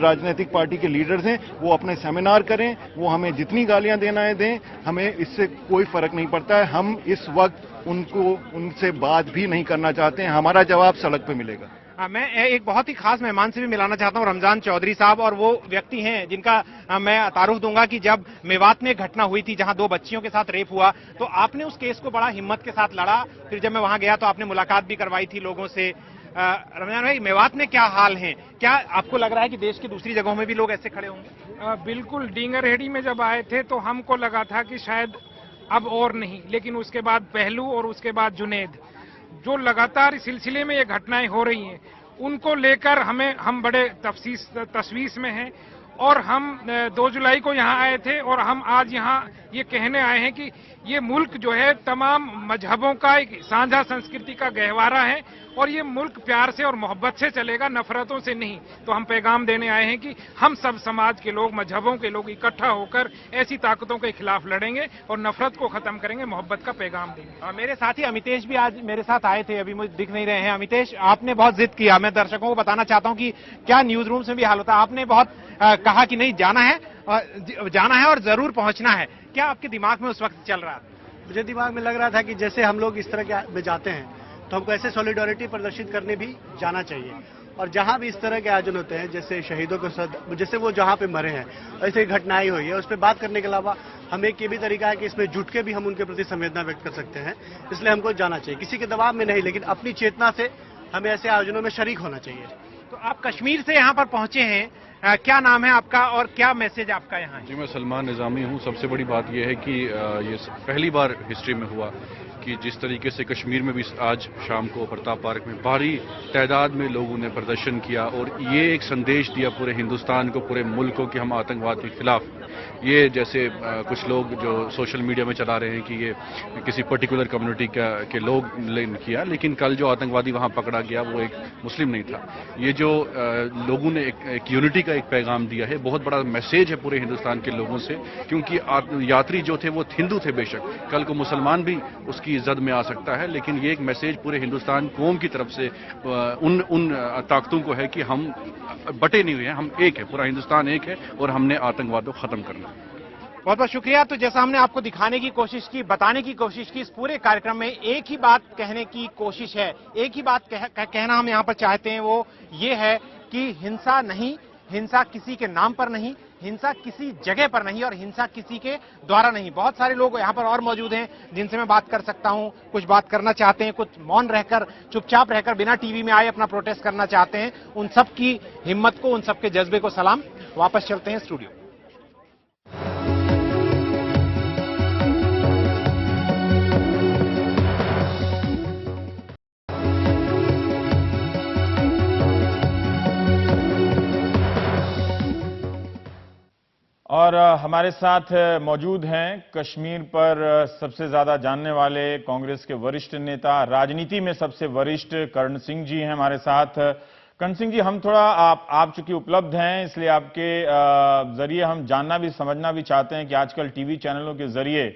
राजनीतिक पार्टी के लीडर्स हैं, वो अपने सेमिनार करें, वो हमें जितनी गालियां देना है दें, हमें इससे कोई फर्क नहीं पड़ता है। हम इस वक्त उनसे बात भी नहीं करना चाहते हैं, हमारा जवाब सड़क पे मिलेगा। मैं एक बहुत ही खास मेहमान से भी मिलाना चाहता हूं, रमजान चौधरी साहब, और वो व्यक्ति हैं जिनका मैं तारुफ दूंगा कि जब मेवात में घटना हुई थी जहां 2 बच्चियों के साथ रेप हुआ, तो आपने उस केस को बड़ा हिम्मत के साथ लड़ा। फिर जब मैं वहां गया तो आपने मुलाकात भी करवाई थी लोगों से। रमजान भाई, मेवात में क्या हाल है? क्या आपको लग रहा है कि देश की दूसरी जगहों में भी लोग ऐसे खड़े होंगे? बिल्कुल, डींगरहेड़ी में जब आए थे तो हमको लगा था कि शायद अब और नहीं, लेकिन उसके बाद पहलू और उसके बाद जुनैद, जो लगातार इस सिलसिले में ये घटनाएं हो रही हैं, उनको लेकर हम बड़े तशवीश में हैं। और हम 2 जुलाई को यहाँ आए थे और हम आज यहाँ ये कहने आए हैं कि ये मुल्क जो है तमाम मजहबों का एक साझा संस्कृति का गहवारा है और ये मुल्क प्यार से और मोहब्बत से चलेगा, नफरतों से नहीं। तो हम पैगाम देने आए हैं कि हम सब समाज के लोग, मजहबों के लोग इकट्ठा होकर ऐसी ताकतों के खिलाफ लड़ेंगे और नफरत को खत्म करेंगे, मोहब्बत का पैगाम देंगे। मेरे साथी अमितेश भी आज मेरे साथ आए थे, अभी मुझे दिख नहीं रहे हैं। अमितेश, आपने बहुत जिद किया, मैं दर्शकों को बताना चाहता हूँ कि क्या न्यूज रूम में भी हाल होता है। आपने बहुत कहा कि नहीं, जाना है और जरूर पहुंचना है। क्या आपके दिमाग में उस वक्त चल रहा था? मुझे दिमाग में लग रहा था कि जैसे हम लोग इस तरह के में जाते हैं तो हमको ऐसे सॉलिडारिटी प्रदर्शित करने भी जाना चाहिए, और जहां भी इस तरह के आयोजन होते हैं, जैसे शहीदों के साथ, जैसे वो जहां पे मरे हैं, ऐसे घटनाएं हुई है, उस पर बात करने के अलावा हमें एक ये भी तरीका है कि इसमें जुट के भी हम उनके प्रति संवेदना व्यक्त कर सकते हैं। इसलिए हमको जाना चाहिए, किसी के दबाव में नहीं, लेकिन अपनी चेतना से हमें ऐसे आयोजनों में शरीक होना चाहिए। तो आप कश्मीर से यहाँ पर पहुंचे हैं, क्या नाम है आपका और क्या मैसेज आपका यहाँ है? जी, मैं सलमान निजामी हूँ। सबसे बड़ी बात यह है कि ये पहली बार हिस्ट्री में हुआ कि जिस तरीके से कश्मीर में भी आज शाम को प्रताप पार्क में भारी तादाद में लोगों ने प्रदर्शन किया और ये एक संदेश दिया पूरे हिंदुस्तान को, पूरे मुल्क को कि हम आतंकवाद के खिलाफ, ये जैसे कुछ लोग जो सोशल मीडिया में चला रहे हैं कि ये किसी पर्टिकुलर कम्युनिटी के लोग किया, लेकिन कल जो आतंकवादी वहां पकड़ा गया वो एक मुस्लिम नहीं था। ये जो लोगों ने एक यूनिटी का एक पैगाम दिया है, बहुत बड़ा मैसेज है पूरे हिंदुस्तान के लोगों से, क्योंकि यात्री जो थे वो हिंदू थे बेशक, कल को मुसलमान भी उसकी जद में आ सकता है, लेकिन ये एक मैसेज पूरे हिंदुस्तान कौम की तरफ से उन ताकतों को है कि हम बटे नहीं हुए हैं, हम एक है, पूरा हिंदुस्तान एक है और हमने आतंकवाद को खत्म करना। बहुत बहुत शुक्रिया। तो जैसा हमने आपको दिखाने की कोशिश की, बताने की कोशिश की, इस पूरे कार्यक्रम में एक ही बात कहने की कोशिश है, एक ही बात कहना हम यहाँ पर चाहते हैं, वो ये है कि हिंसा नहीं, हिंसा किसी के नाम पर नहीं, हिंसा किसी जगह पर नहीं और हिंसा किसी के द्वारा नहीं। बहुत सारे लोग यहाँ पर और मौजूद हैं जिनसे मैं बात कर सकता हूँ, कुछ बात करना चाहते हैं, कुछ मौन रहकर, चुपचाप रहकर, बिना टीवी में आए अपना प्रोटेस्ट करना चाहते हैं। उन सब की हिम्मत को, उन सब के जज्बे को सलाम। वापस चलते हैं स्टूडियो। और हमारे साथ मौजूद हैं कश्मीर पर सबसे ज्यादा जानने वाले कांग्रेस के वरिष्ठ नेता, राजनीति में सबसे वरिष्ठ कर्ण सिंह जी हैं हमारे साथ। कर्ण सिंह जी, हम थोड़ा आप चूंकि उपलब्ध हैं, इसलिए आपके जरिए हम जानना भी समझना भी चाहते हैं कि आजकल टीवी चैनलों के जरिए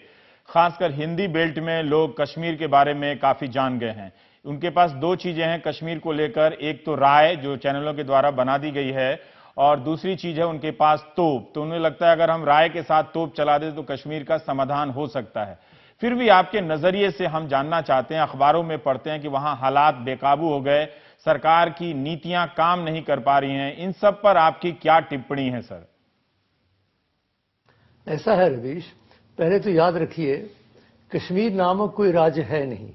खासकर हिंदी बेल्ट में लोग कश्मीर के बारे में काफी जान गए हैं। उनके पास 2 चीजें हैं कश्मीर को लेकर, एक तो राय जो चैनलों के द्वारा बना दी गई है, और दूसरी चीज है उनके पास तोप। तो उन्हें लगता है अगर हम राय के साथ तोप चला दें तो कश्मीर का समाधान हो सकता है। फिर भी आपके नजरिए से हम जानना चाहते हैं, अखबारों में पढ़ते हैं कि वहां हालात बेकाबू हो गए, सरकार की नीतियां काम नहीं कर पा रही हैं, इन सब पर आपकी क्या टिप्पणी है सर? ऐसा है रवीश, पहले तो याद रखिए कश्मीर नामक कोई राज्य है नहीं।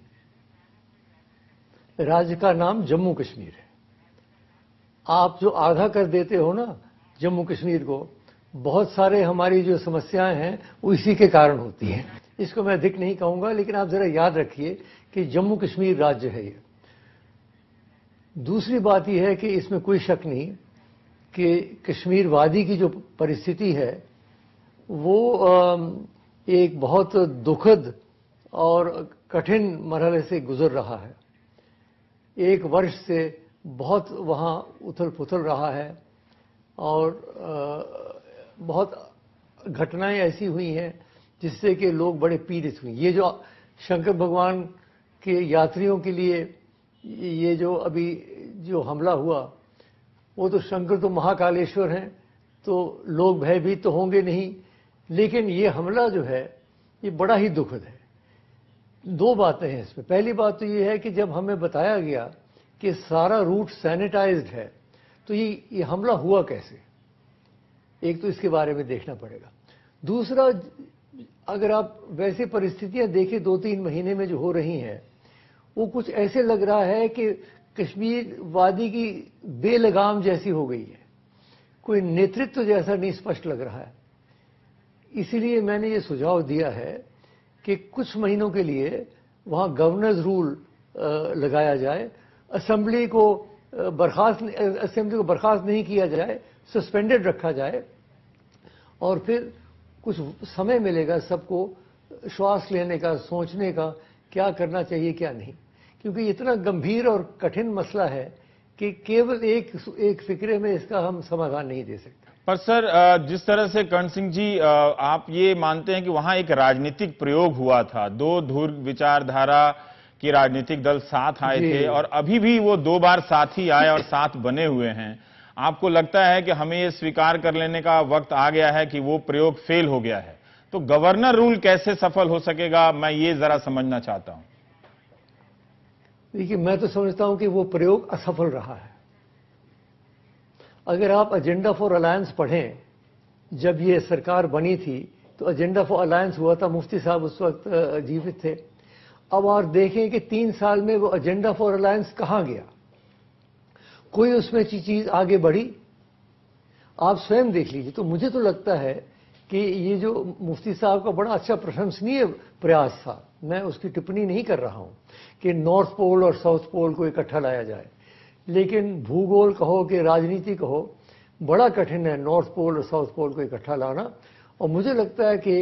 राज्य का नाम जम्मू कश्मीर है। आप जो आधा कर देते हो ना जम्मू कश्मीर को, बहुत सारे हमारी जो समस्याएं हैं वो इसी के कारण होती हैं। इसको मैं अधिक नहीं कहूंगा, लेकिन आप जरा याद रखिए कि जम्मू कश्मीर राज्य है ये। दूसरी बात यह है कि इसमें कोई शक नहीं कि कश्मीर वादी की जो परिस्थिति है वो एक बहुत दुखद और कठिन मरहले से गुजर रहा है। एक वर्ष से बहुत वहाँ उथल पुथल रहा है और बहुत घटनाएं ऐसी हुई हैं जिससे कि लोग बड़े पीड़ित हुए। ये जो शंकर भगवान के यात्रियों के लिए ये जो अभी जो हमला हुआ, वो तो शंकर तो महाकालेश्वर हैं, तो लोग भयभीत तो होंगे नहीं, लेकिन ये हमला जो है ये बड़ा ही दुखद है। दो बातें हैं इसमें। पहली बात तो ये है कि जब हमें बताया गया कि सारा रूट सैनिटाइज्ड है, तो ये हमला हुआ कैसे, एक तो इसके बारे में देखना पड़ेगा। दूसरा, अगर आप वैसे परिस्थितियां देखें 2-3 महीने में जो हो रही हैं, वो कुछ ऐसे लग रहा है कि कश्मीर वादी की बेलगाम जैसी हो गई है, कोई नेतृत्व जैसा नहीं स्पष्ट लग रहा है। इसीलिए मैंने ये सुझाव दिया है कि कुछ महीनों के लिए वहाँ गवर्नर्स रूल लगाया जाए, असेंबली को बर्खास्त नहीं किया जाए, सस्पेंडेड रखा जाए, और फिर कुछ समय मिलेगा सबको श्वास लेने का, सोचने का, क्या करना चाहिए क्या नहीं, क्योंकि इतना गंभीर और कठिन मसला है कि केवल एक फिक्रे में इसका हम समाधान नहीं दे सकते। पर सर, जिस तरह से कर्ण सिंह जी, आप ये मानते हैं कि वहां एक राजनीतिक प्रयोग हुआ था, 2 ध्रुव विचारधारा के राजनीतिक दल साथ आए थे और अभी भी वो 2 बार साथ ही आए और साथ बने हुए हैं। आपको लगता है कि हमें ये स्वीकार कर लेने का वक्त आ गया है कि वो प्रयोग फेल हो गया है? तो गवर्नर रूल कैसे सफल हो सकेगा, मैं ये जरा समझना चाहता हूं। देखिए, मैं तो समझता हूं कि वो प्रयोग असफल रहा है। अगर आप एजेंडा फॉर अलायंस पढ़ें, जब ये सरकार बनी थी तो एजेंडा फॉर अलायंस हुआ था, मुफ्ती साहब उस वक्त जीवित थे। अब आप देखें कि 3 साल में वो एजेंडा फॉर अलायंस कहां गया, कोई उसमें चीज आगे बढ़ी? आप स्वयं देख लीजिए। तो मुझे तो लगता है कि ये जो मुफ्ती साहब का बड़ा अच्छा प्रशंसनीय प्रयास था, मैं उसकी टिप्पणी नहीं कर रहा हूं कि नॉर्थ पोल और साउथ पोल को इकट्ठा लाया जाए, लेकिन भूगोल कहो कि राजनीति कहो, बड़ा कठिन है नॉर्थ पोल और साउथ पोल को इकट्ठा लाना। और मुझे लगता है कि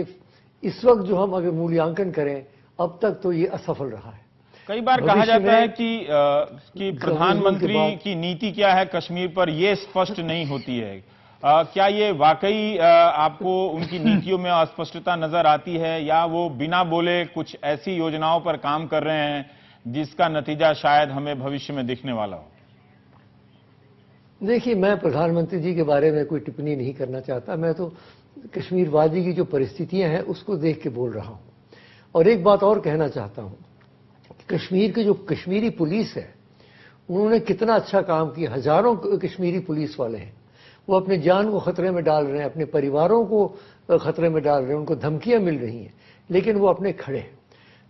इस वक्त जो हम अगर मूल्यांकन करें, अब तक तो ये असफल रहा है। कई बार कहा जाता है कि प्रधानमंत्री की नीति क्या है कश्मीर पर, यह स्पष्ट नहीं होती है। क्या ये वाकई आपको उनकी नीतियों में अस्पष्टता नजर आती है, या वो बिना बोले कुछ ऐसी योजनाओं पर काम कर रहे हैं जिसका नतीजा शायद हमें भविष्य में दिखने वाला हो? देखिए, मैं प्रधानमंत्री जी के बारे में कोई टिप्पणी नहीं करना चाहता। मैं तो कश्मीर वादी की जो परिस्थितियां हैं उसको देख के बोल रहा हूं। और एक बात और कहना चाहता हूं, कश्मीर की जो कश्मीरी पुलिस है, उन्होंने कितना अच्छा काम किया। हजारों कश्मीरी पुलिस वाले हैं, वो अपने जान को खतरे में डाल रहे हैं, अपने परिवारों को खतरे में डाल रहे हैं, उनको धमकियां मिल रही हैं, लेकिन वो अपने खड़े हैं।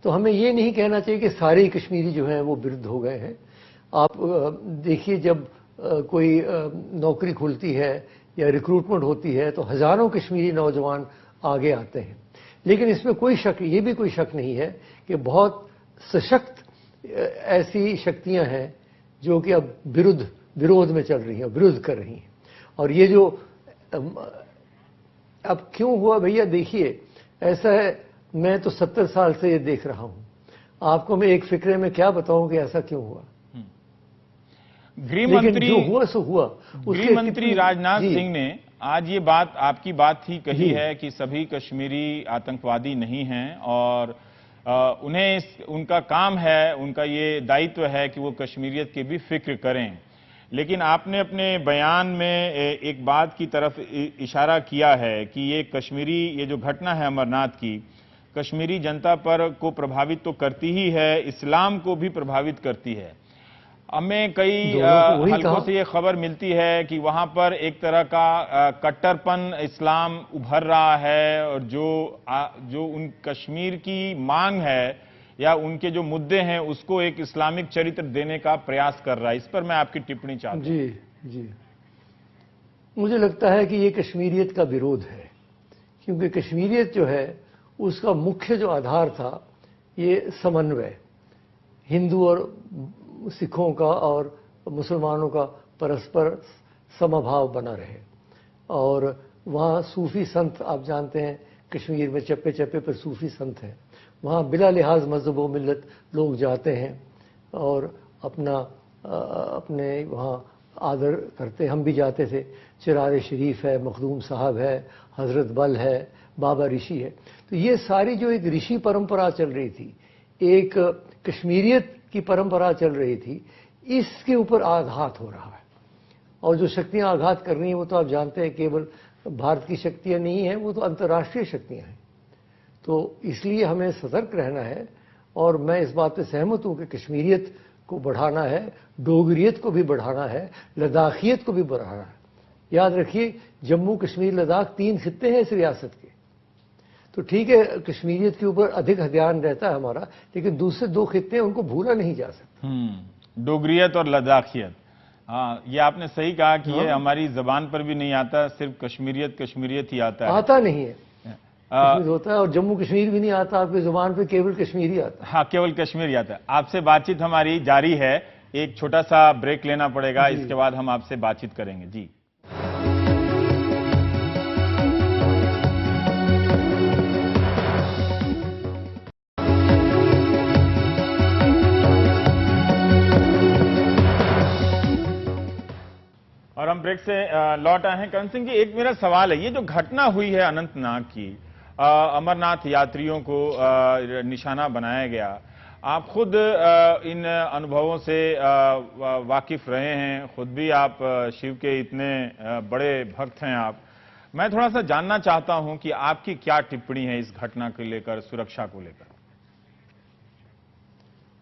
तो हमें ये नहीं कहना चाहिए कि सारे कश्मीरी जो हैं वो विरुद्ध हो गए हैं। आप देखिए, जब कोई नौकरी खुलती है या रिक्रूटमेंट होती है तो हजारों कश्मीरी नौजवान आगे आते हैं। लेकिन इसमें कोई शक, ये भी कोई शक नहीं है कि बहुत सशक्त ऐसी शक्तियां हैं जो कि अब विरोध में चल रही हैं, विरोध कर रही हैं। और ये जो अब क्यों हुआ भैया, देखिए ऐसा है, मैं तो 70 साल से ये देख रहा हूं। आपको मैं एक फिक्रे में क्या बताऊं कि ऐसा क्यों हुआ। गृह मंत्री जो हुआ सो हुआ। गृह मंत्री राजनाथ सिंह ने आज ये बात, आपकी बात ही कही है कि सभी कश्मीरी आतंकवादी नहीं हैं और उन्हें उनका काम है, उनका ये दायित्व है कि वो कश्मीरियत की भी फिक्र करें। लेकिन आपने अपने बयान में एक बात की तरफ इशारा किया है कि ये जो घटना है अमरनाथ की, कश्मीरी जनता पर को प्रभावित तो करती ही है, इस्लाम को भी प्रभावित करती है। हमें कई हलकों से ये खबर मिलती है कि वहां पर एक तरह का कट्टरपन इस्लाम उभर रहा है और जो उन कश्मीर की मांग है या उनके जो मुद्दे हैं उसको एक इस्लामिक चरित्र देने का प्रयास कर रहा है। इस पर मैं आपकी टिप्पणी चाहता हूं। जी, मुझे लगता है कि ये कश्मीरियत का विरोध है, क्योंकि कश्मीरियत जो है उसका मुख्य जो आधार था ये समन्वय, हिंदू और सिखों का और मुसलमानों का परस्पर समभाव बना रहे। और वहाँ सूफी संत, आप जानते हैं कश्मीर में चप्पे चप्पे पर सूफी संत हैं, वहाँ बिला लिहाज मजहब व मिल्लत लोग जाते हैं और अपने वहाँ आदर करते हैं। हम भी जाते थे, चिराग शरीफ है, मखदूम साहब है, हजरत बल है, बाबा ऋषि है। तो ये सारी जो एक ऋषि परंपरा चल रही थी, एक कश्मीरियत की परंपरा चल रही थी, इसके ऊपर आघात हो रहा है। और जो शक्तियां आघात कर रही हैं वो तो आप जानते हैं केवल भारत की शक्तियां नहीं हैं, वो तो अंतर्राष्ट्रीय शक्तियां हैं। तो इसलिए हमें सतर्क रहना है। और मैं इस बात पे सहमत हूं कि कश्मीरियत को बढ़ाना है, डोगरियत को भी बढ़ाना है, लद्दाखियत को भी बढ़ाना है। याद रखिए, जम्मू कश्मीर लद्दाख 3 खित्ते हैं इस रियासत के। तो ठीक है, कश्मीरियत के ऊपर अधिक ध्यान रहता है हमारा, लेकिन दूसरे 2 खित्ते हैं उनको भूला नहीं जा सकता। डोगरियत और लद्दाखियत, हाँ, ये आपने सही कहा कि ये हमारी जबान पर भी नहीं आता, सिर्फ कश्मीरियत ही आता है। आता नहीं है, होता है। और जम्मू कश्मीर भी नहीं आता आपकी जुबान पे, केवल कश्मीरी आता है। हाँ, केवल कश्मीरी आता है। आपसे बातचीत हमारी जारी है, एक छोटा सा ब्रेक लेना पड़ेगा, इसके बाद हम आपसे बातचीत करेंगे। जी, और हम ब्रेक से लौट आए हैं। करण सिंह जी, एक मेरा सवाल है, ये जो घटना हुई है अनंतनाग की, अमरनाथ यात्रियों को निशाना बनाया गया, आप खुद इन अनुभवों से वाकिफ रहे हैं, खुद भी आप शिव के इतने बड़े भक्त हैं आप। मैं थोड़ा सा जानना चाहता हूं कि आपकी क्या टिप्पणी है इस घटना को लेकर, सुरक्षा को लेकर।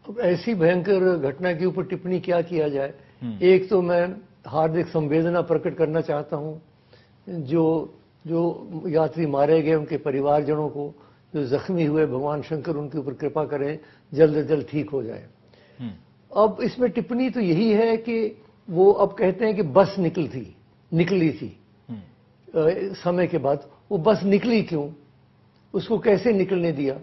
अब ऐसी भयंकर घटना के ऊपर टिप्पणी क्या किया जाए। एक तो मैं हार्दिक संवेदना प्रकट करना चाहता हूं जो यात्री मारे गए, उनके परिवारजनों को, जो जख्मी हुए, भगवान शंकर उनके ऊपर कृपा करें, जल्द से जल्द ठीक हो जाए। अब इसमें टिप्पणी तो यही है कि वो अब कहते हैं कि बस निकली थी समय के बाद। वो बस निकली क्यों, उसको कैसे निकलने दिया,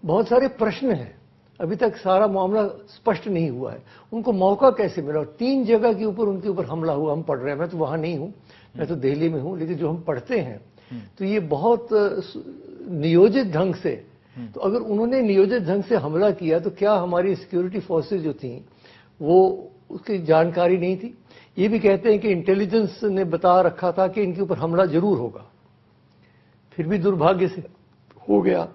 बहुत सारे प्रश्न हैं। अभी तक सारा मामला स्पष्ट नहीं हुआ है। उनको मौका कैसे मिला, 3 जगह के ऊपर उनके ऊपर हमला हुआ। हम पढ़ रहे हैं, मैं तो वहां नहीं हूं, मैं तो दिल्ली में हूं, लेकिन जो हम पढ़ते हैं तो ये बहुत नियोजित ढंग से, तो अगर उन्होंने नियोजित ढंग से हमला किया तो क्या हमारी सिक्योरिटी फोर्सेस जो थी वो उसकी जानकारी नहीं थी। ये भी कहते हैं कि इंटेलिजेंस ने बता रखा था कि इनके ऊपर हमला जरूर होगा, फिर भी दुर्भाग्य से हो गया।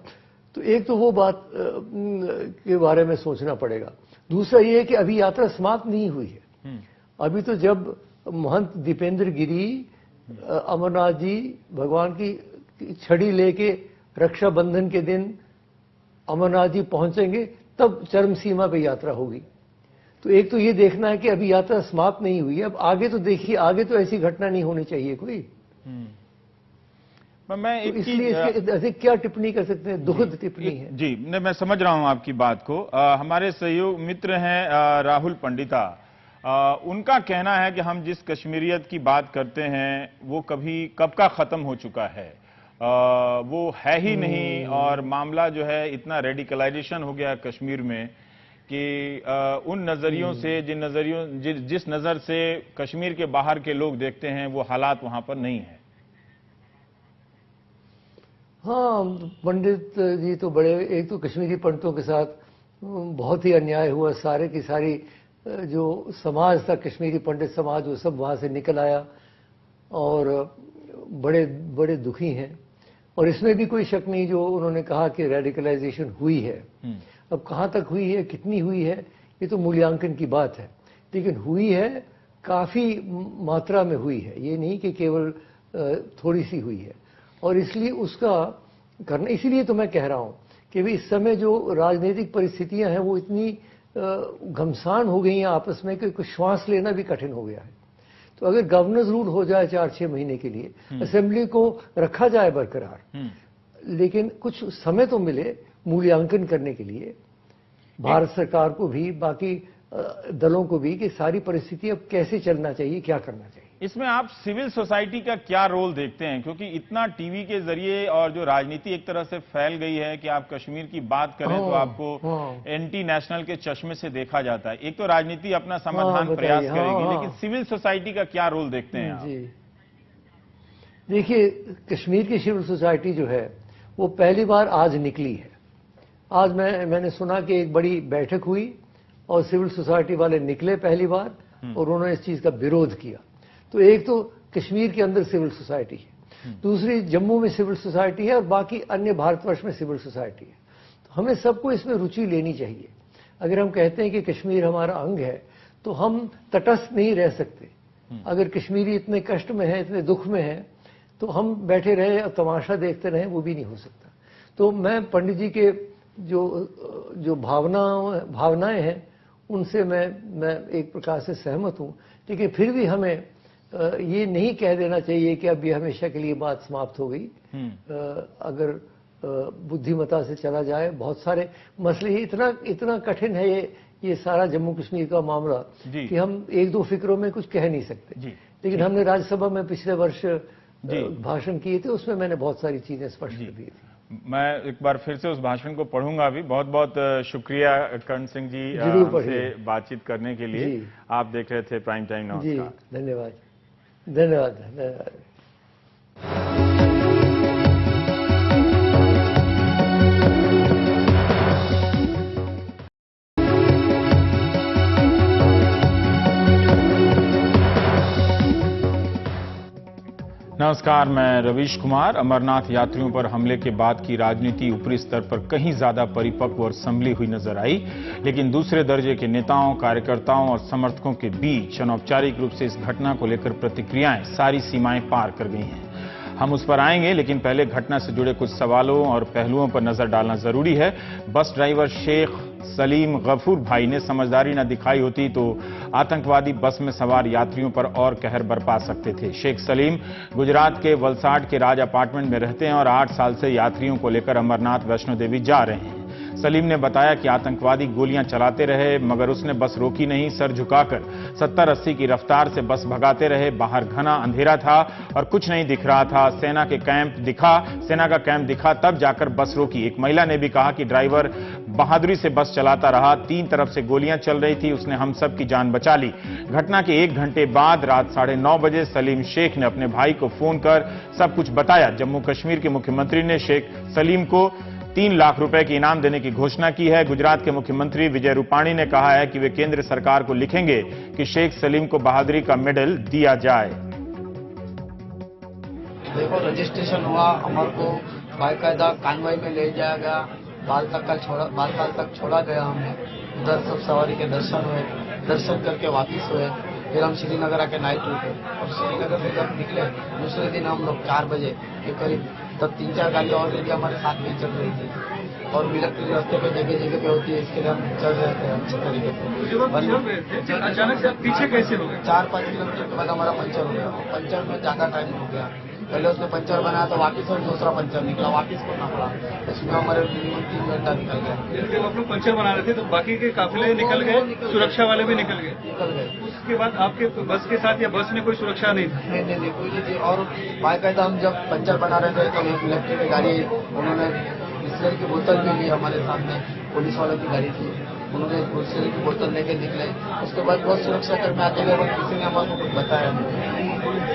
तो एक तो वो बात के बारे में सोचना पड़ेगा। दूसरा ये है कि अभी यात्रा समाप्त नहीं हुई है। अभी तो जब महंत दीपेंद्र गिरी अमरनाथ जी भगवान की छड़ी लेके रक्षाबंधन के दिन अमरनाथ जी पहुंचेंगे, तब चरम सीमा पे यात्रा होगी। तो एक तो ये देखना है कि अभी यात्रा समाप्त नहीं हुई है। अब आगे तो देखिए, आगे तो ऐसी घटना नहीं होनी चाहिए कोई। मैं तो इसलिए इसके क्या टिप्पणी कर सकते हैं, दुखद टिप्पणी है। जी, मैं समझ रहा हूं आपकी बात को। हमारे सहयोग मित्र हैं राहुल पंडिता, उनका कहना है कि हम जिस कश्मीरियत की बात करते हैं वो कब का खत्म हो चुका है, वो है ही नहीं। और मामला जो है इतना रेडिकलाइजेशन हो गया कश्मीर में कि उन नजरियों से जिस नजर से कश्मीर के बाहर के लोग देखते हैं वो हालात वहां पर नहीं है। हाँ, पंडित जी तो बड़े, एक तो कश्मीरी पंडितों के साथ बहुत ही अन्याय हुआ। सारे की सारी जो समाज था, कश्मीरी पंडित समाज, वो सब वहां से निकल आया और बड़े बड़े दुखी हैं। और इसमें भी कोई शक नहीं, जो उन्होंने कहा कि रेडिकलाइजेशन हुई है। अब कहाँ तक हुई है, कितनी हुई है, ये तो मूल्यांकन की बात है, लेकिन हुई है। काफी मात्रा में हुई है, ये नहीं कि केवल थोड़ी सी हुई है। और इसलिए उसका करना, इसीलिए तो मैं कह रहा हूं कि भी इस समय जो राजनीतिक परिस्थितियां हैं वो इतनी घमसान हो गई हैं आपस में कि कुछ श्वास लेना भी कठिन हो गया है। तो अगर गवर्नर्स रूल हो जाए 4-6 महीने के लिए, असेंबली को रखा जाए बरकरार, लेकिन कुछ समय तो मिले मूल्यांकन करने के लिए भारत सरकार को भी, बाकी दलों को भी, कि सारी परिस्थिति अब कैसे चलना चाहिए, क्या करना चाहिए। इसमें आप सिविल सोसाइटी का क्या रोल देखते हैं, क्योंकि इतना टीवी के जरिए और जो राजनीति एक तरह से फैल गई है कि आप कश्मीर की बात करें तो आपको एंटी नेशनल के चश्मे से देखा जाता है। एक तो राजनीति अपना समाधान प्रयास करेगी, लेकिन सिविल सोसाइटी का क्या रोल देखते हैं आप? जी देखिए, कश्मीर की सिविल सोसाइटी जो है वो पहली बार आज निकली है। आज मैंने सुना कि एक बड़ी बैठक हुई और सिविल सोसाइटी वाले निकले पहली बार और उन्होंने इस चीज का विरोध किया। तो एक तो कश्मीर के अंदर सिविल सोसाइटी है, दूसरी जम्मू में सिविल सोसाइटी है और बाकी अन्य भारतवर्ष में सिविल सोसाइटी है। तो हमें सबको इसमें रुचि लेनी चाहिए। अगर हम कहते हैं कि कश्मीर हमारा अंग है तो हम तटस्थ नहीं रह सकते। अगर कश्मीरी इतने कष्ट में है, इतने दुख में है, तो हम बैठे रहे और तमाशा देखते रहे, वो भी नहीं हो सकता। तो मैं पंडित जी के जो भावनाएं हैं उनसे मैं एक प्रकार से सहमत हूं, लेकिन फिर भी हमें ये नहीं कह देना चाहिए कि अब ये हमेशा के लिए बात समाप्त हो गई। अगर बुद्धिमता से चला जाए, बहुत सारे मसले ही इतना कठिन है ये सारा जम्मू कश्मीर का मामला कि हम 1-2 फिक्रों में कुछ कह नहीं सकते। लेकिन हमने राज्यसभा में पिछले वर्ष भाषण किए थे, उसमें मैंने बहुत सारी चीजें स्पष्ट कर दी थी। मैं एक बार फिर से उस भाषण को पढ़ूंगा भी। बहुत बहुत शुक्रिया कर्ण सिंह जी से बातचीत करने के लिए। आप देख रहे थे प्राइम टाइम। नमस्कार। जी धन्यवाद धन्यवाद धन्यवाद। नमस्कार, मैं रवीश कुमार। अमरनाथ यात्रियों पर हमले के बाद की राजनीति ऊपरी स्तर पर कहीं ज्यादा परिपक्व और संभली हुई नजर आई, लेकिन दूसरे दर्जे के नेताओं, कार्यकर्ताओं और समर्थकों के बीच अनौपचारिक रूप से इस घटना को लेकर प्रतिक्रियाएं सारी सीमाएं पार कर गई हैं। हम उस पर आएंगे, लेकिन पहले घटना से जुड़े कुछ सवालों और पहलुओं पर नजर डालना जरूरी है। बस ड्राइवर शेख सलीम गफूर भाई ने समझदारी न दिखाई होती तो आतंकवादी बस में सवार यात्रियों पर और कहर बरपा सकते थे। शेख सलीम गुजरात के वलसाड के राज अपार्टमेंट में रहते हैं और 8 साल से यात्रियों को लेकर अमरनाथ वैष्णो देवी जा रहे हैं। सलीम ने बताया कि आतंकवादी गोलियां चलाते रहे, मगर उसने बस रोकी नहीं। सर झुकाकर 70-80 की रफ्तार से बस भगाते रहे। बाहर घना अंधेरा था और कुछ नहीं दिख रहा था। सेना का कैंप दिखा तब जाकर बस रोकी। एक महिला ने भी कहा कि ड्राइवर बहादुरी से बस चलाता रहा। 3 तरफ से गोलियां चल रही थी, उसने हम सब की जान बचा ली। घटना के 1 घंटे बाद रात 9:30 बजे सलीम शेख ने अपने भाई को फोन कर सब कुछ बताया। जम्मू कश्मीर के मुख्यमंत्री ने शेख सलीम को 3 लाख रुपए की इनाम देने की घोषणा की है। गुजरात के मुख्यमंत्री विजय रूपाणी ने कहा है कि वे केंद्र सरकार को लिखेंगे कि शेख सलीम को बहादुरी का मेडल दिया जाए। देखो, रजिस्ट्रेशन हुआ, हमारे को बाकायदा कानवाई में ले जाया गया, बालताल तक छोड़ा गया। हमें उधर सब सवारी के दर्शन करके वापिस हुए। फिर हम श्रीनगर आके नाइट रुके और श्रीनगर से जब निकले दूसरे दिन हम लोग 4 बजे के करीब, तब 3-4 गाड़ी ऑलरेडी हमारे साथ में चल रही थी और मिलिट्री रास्ते पे जगह पे होती है, इसके लिए हम चल रहे थे अच्छे तरीके से। अचानक से पीछे कैसे हो गए? 4-5 किलोमीटर के बाद हमारा पंचर हो गया। पंचर में ज्यादा टाइम हो गया। पहले उसने पंचर बनाया तो वापिस और दूसरा पंचर निकला, वापिस करना पड़ा। इसमें हमारे मिनिमम 3 घंटा निकल गया। जब आप लोग पंचर बना रहे थे तो बाकी के काफिले निकल गए, सुरक्षा वाले भी निकल गए। उसके बाद आपके बस के साथ या बस में कोई सुरक्षा नहीं थी? नहीं, कोई नहीं थी। और बाकायदा हम जब पंचर बना रहे थे तो एक इलेक्ट्रिक की गाड़ी, उन्होंने बिस्लरी की बोतल भी ली हमारे सामने। पुलिस वालों की गाड़ी थी, उन्होंने बिस्लरी की बोतल लेके निकले। उसके बाद बहुत सुरक्षा कर्मी आते गए, बट किसी ने हमारे को कुछ बताया नहीं।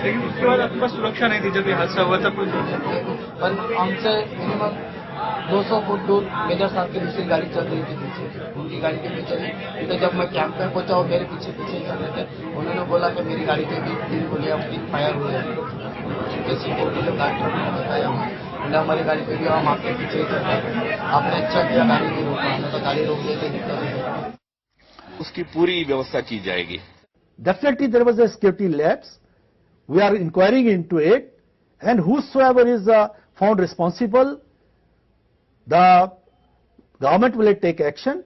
लेकिन उसके बाद आपके पास सुरक्षा नहीं थी जब ये हादसा हुआ तब? पर हमसे मिनिमम 200 फुट दूर मेजर साहब की दूसरी गाड़ी चल रही थी पीछे, उनकी गाड़ी के पीछे नहीं। तो जब मैं कैंप में पहुंचा, वो मेरे पीछे ही चल रहे थे। उन्होंने बोला कि मेरी गाड़ी पे भी 3 गोलियां फायर हुई है। सिक्योरिटी के डॉक्टर ने बताया हमारी गाड़ी पे भी हम आपके पीछे ही चल रहे थे। आपने अच्छा किया गाड़ी नहीं रोका, हमने तो गाड़ी रोक लेते दिक्कत। उसकी पूरी व्यवस्था की जाएगी। definitely there was a security lapse. We are inquiring into it, and whosoever is found responsible, the government will take action.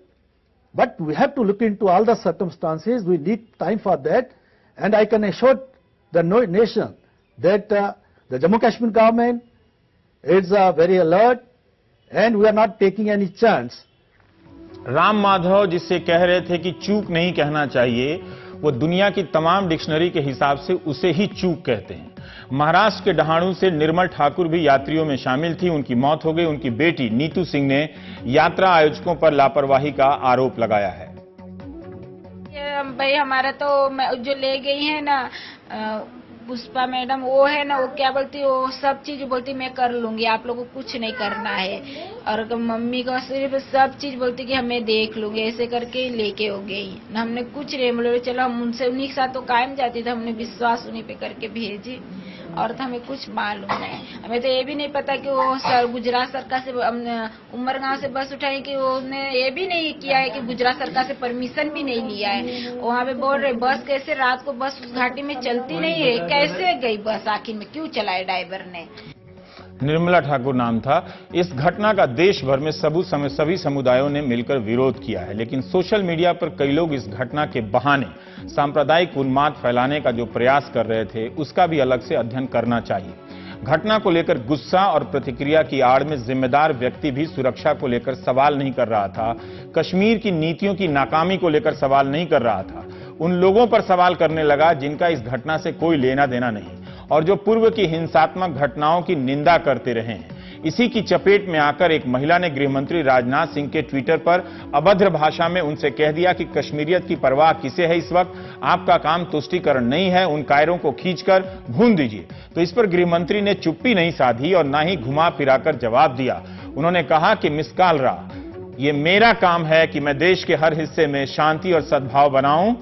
But we have to look into all the circumstances. We need time for that, and I can assure the nation that the Jammu Kashmir government is very alert, and we are not taking any chance. Ram Madhav जिससे कह रहे थे कि चूक नहीं कहना चाहिए, वो दुनिया की तमाम डिक्शनरी के हिसाब से उसे ही चूक कहते हैं। महाराष्ट्र के डहाणू से निर्मल ठाकुर भी यात्रियों में शामिल थी, उनकी मौत हो गई। उनकी बेटी नीतू सिंह ने यात्रा आयोजकों पर लापरवाही का आरोप लगाया है। भाई हमारा तो जो ले गई है ना पुष्पा मैडम, वो है ना, वो क्या बोलती, वो सब चीज बोलती मैं कर लूंगी, आप लोगों को कुछ नहीं करना है। और मम्मी को सिर्फ सब चीज बोलती कि हमें देख लूंगी, ऐसे करके लेके हो गई। हमने कुछ नहीं बोले, चलो हम उनसे उन्हीं के साथ तो कायम जाती थी, हमने विश्वास उन्हीं पे करके भेजी। और तो हमें कुछ मालूम नहीं, हमें तो ये भी नहीं पता कि वो गुजरात सरकार से उमरगांव से बस उठाई, कि उसने ये भी नहीं किया है कि गुजरात सरकार से परमिशन भी नहीं लिया है। वहाँ पे बोल रहे बस कैसे रात को बस उस घाटी में चलती नहीं है, कैसे गई बस, आखिर में क्यों चलाए ड्राइवर ने। निर्मला ठाकुर नाम था। इस घटना का देश भर में सभी समुदायों ने मिलकर विरोध किया है, लेकिन सोशल मीडिया पर कई लोग इस घटना के बहाने सांप्रदायिक उन्माद फैलाने का जो प्रयास कर रहे थे, उसका भी अलग से अध्ययन करना चाहिए। घटना को लेकर गुस्सा और प्रतिक्रिया की आड़ में जिम्मेदार व्यक्ति भी सुरक्षा को लेकर सवाल नहीं कर रहा था, कश्मीर की नीतियों की नाकामी को लेकर सवाल नहीं कर रहा था। उन लोगों पर सवाल करने लगा जिनका इस घटना से कोई लेना देना नहीं और जो पूर्व की हिंसात्मक घटनाओं की निंदा करते रहे हैं। इसी की चपेट में आकर एक महिला ने गृहमंत्री राजनाथ सिंह के ट्विटर पर अभद्र भाषा में उनसे कह दिया कि कश्मीरियत की परवाह किसे है, इस वक्त आपका काम तुष्टीकरण नहीं है, उन कायरों को खींचकर भून दीजिए। तो इस पर गृहमंत्री ने चुप्पी नहीं साधी और ना ही घुमा फिराकर जवाब दिया। उन्होंने कहा कि मिस कालरा, ये मेरा काम है कि मैं देश के हर हिस्से में शांति और सद्भाव बनाऊं।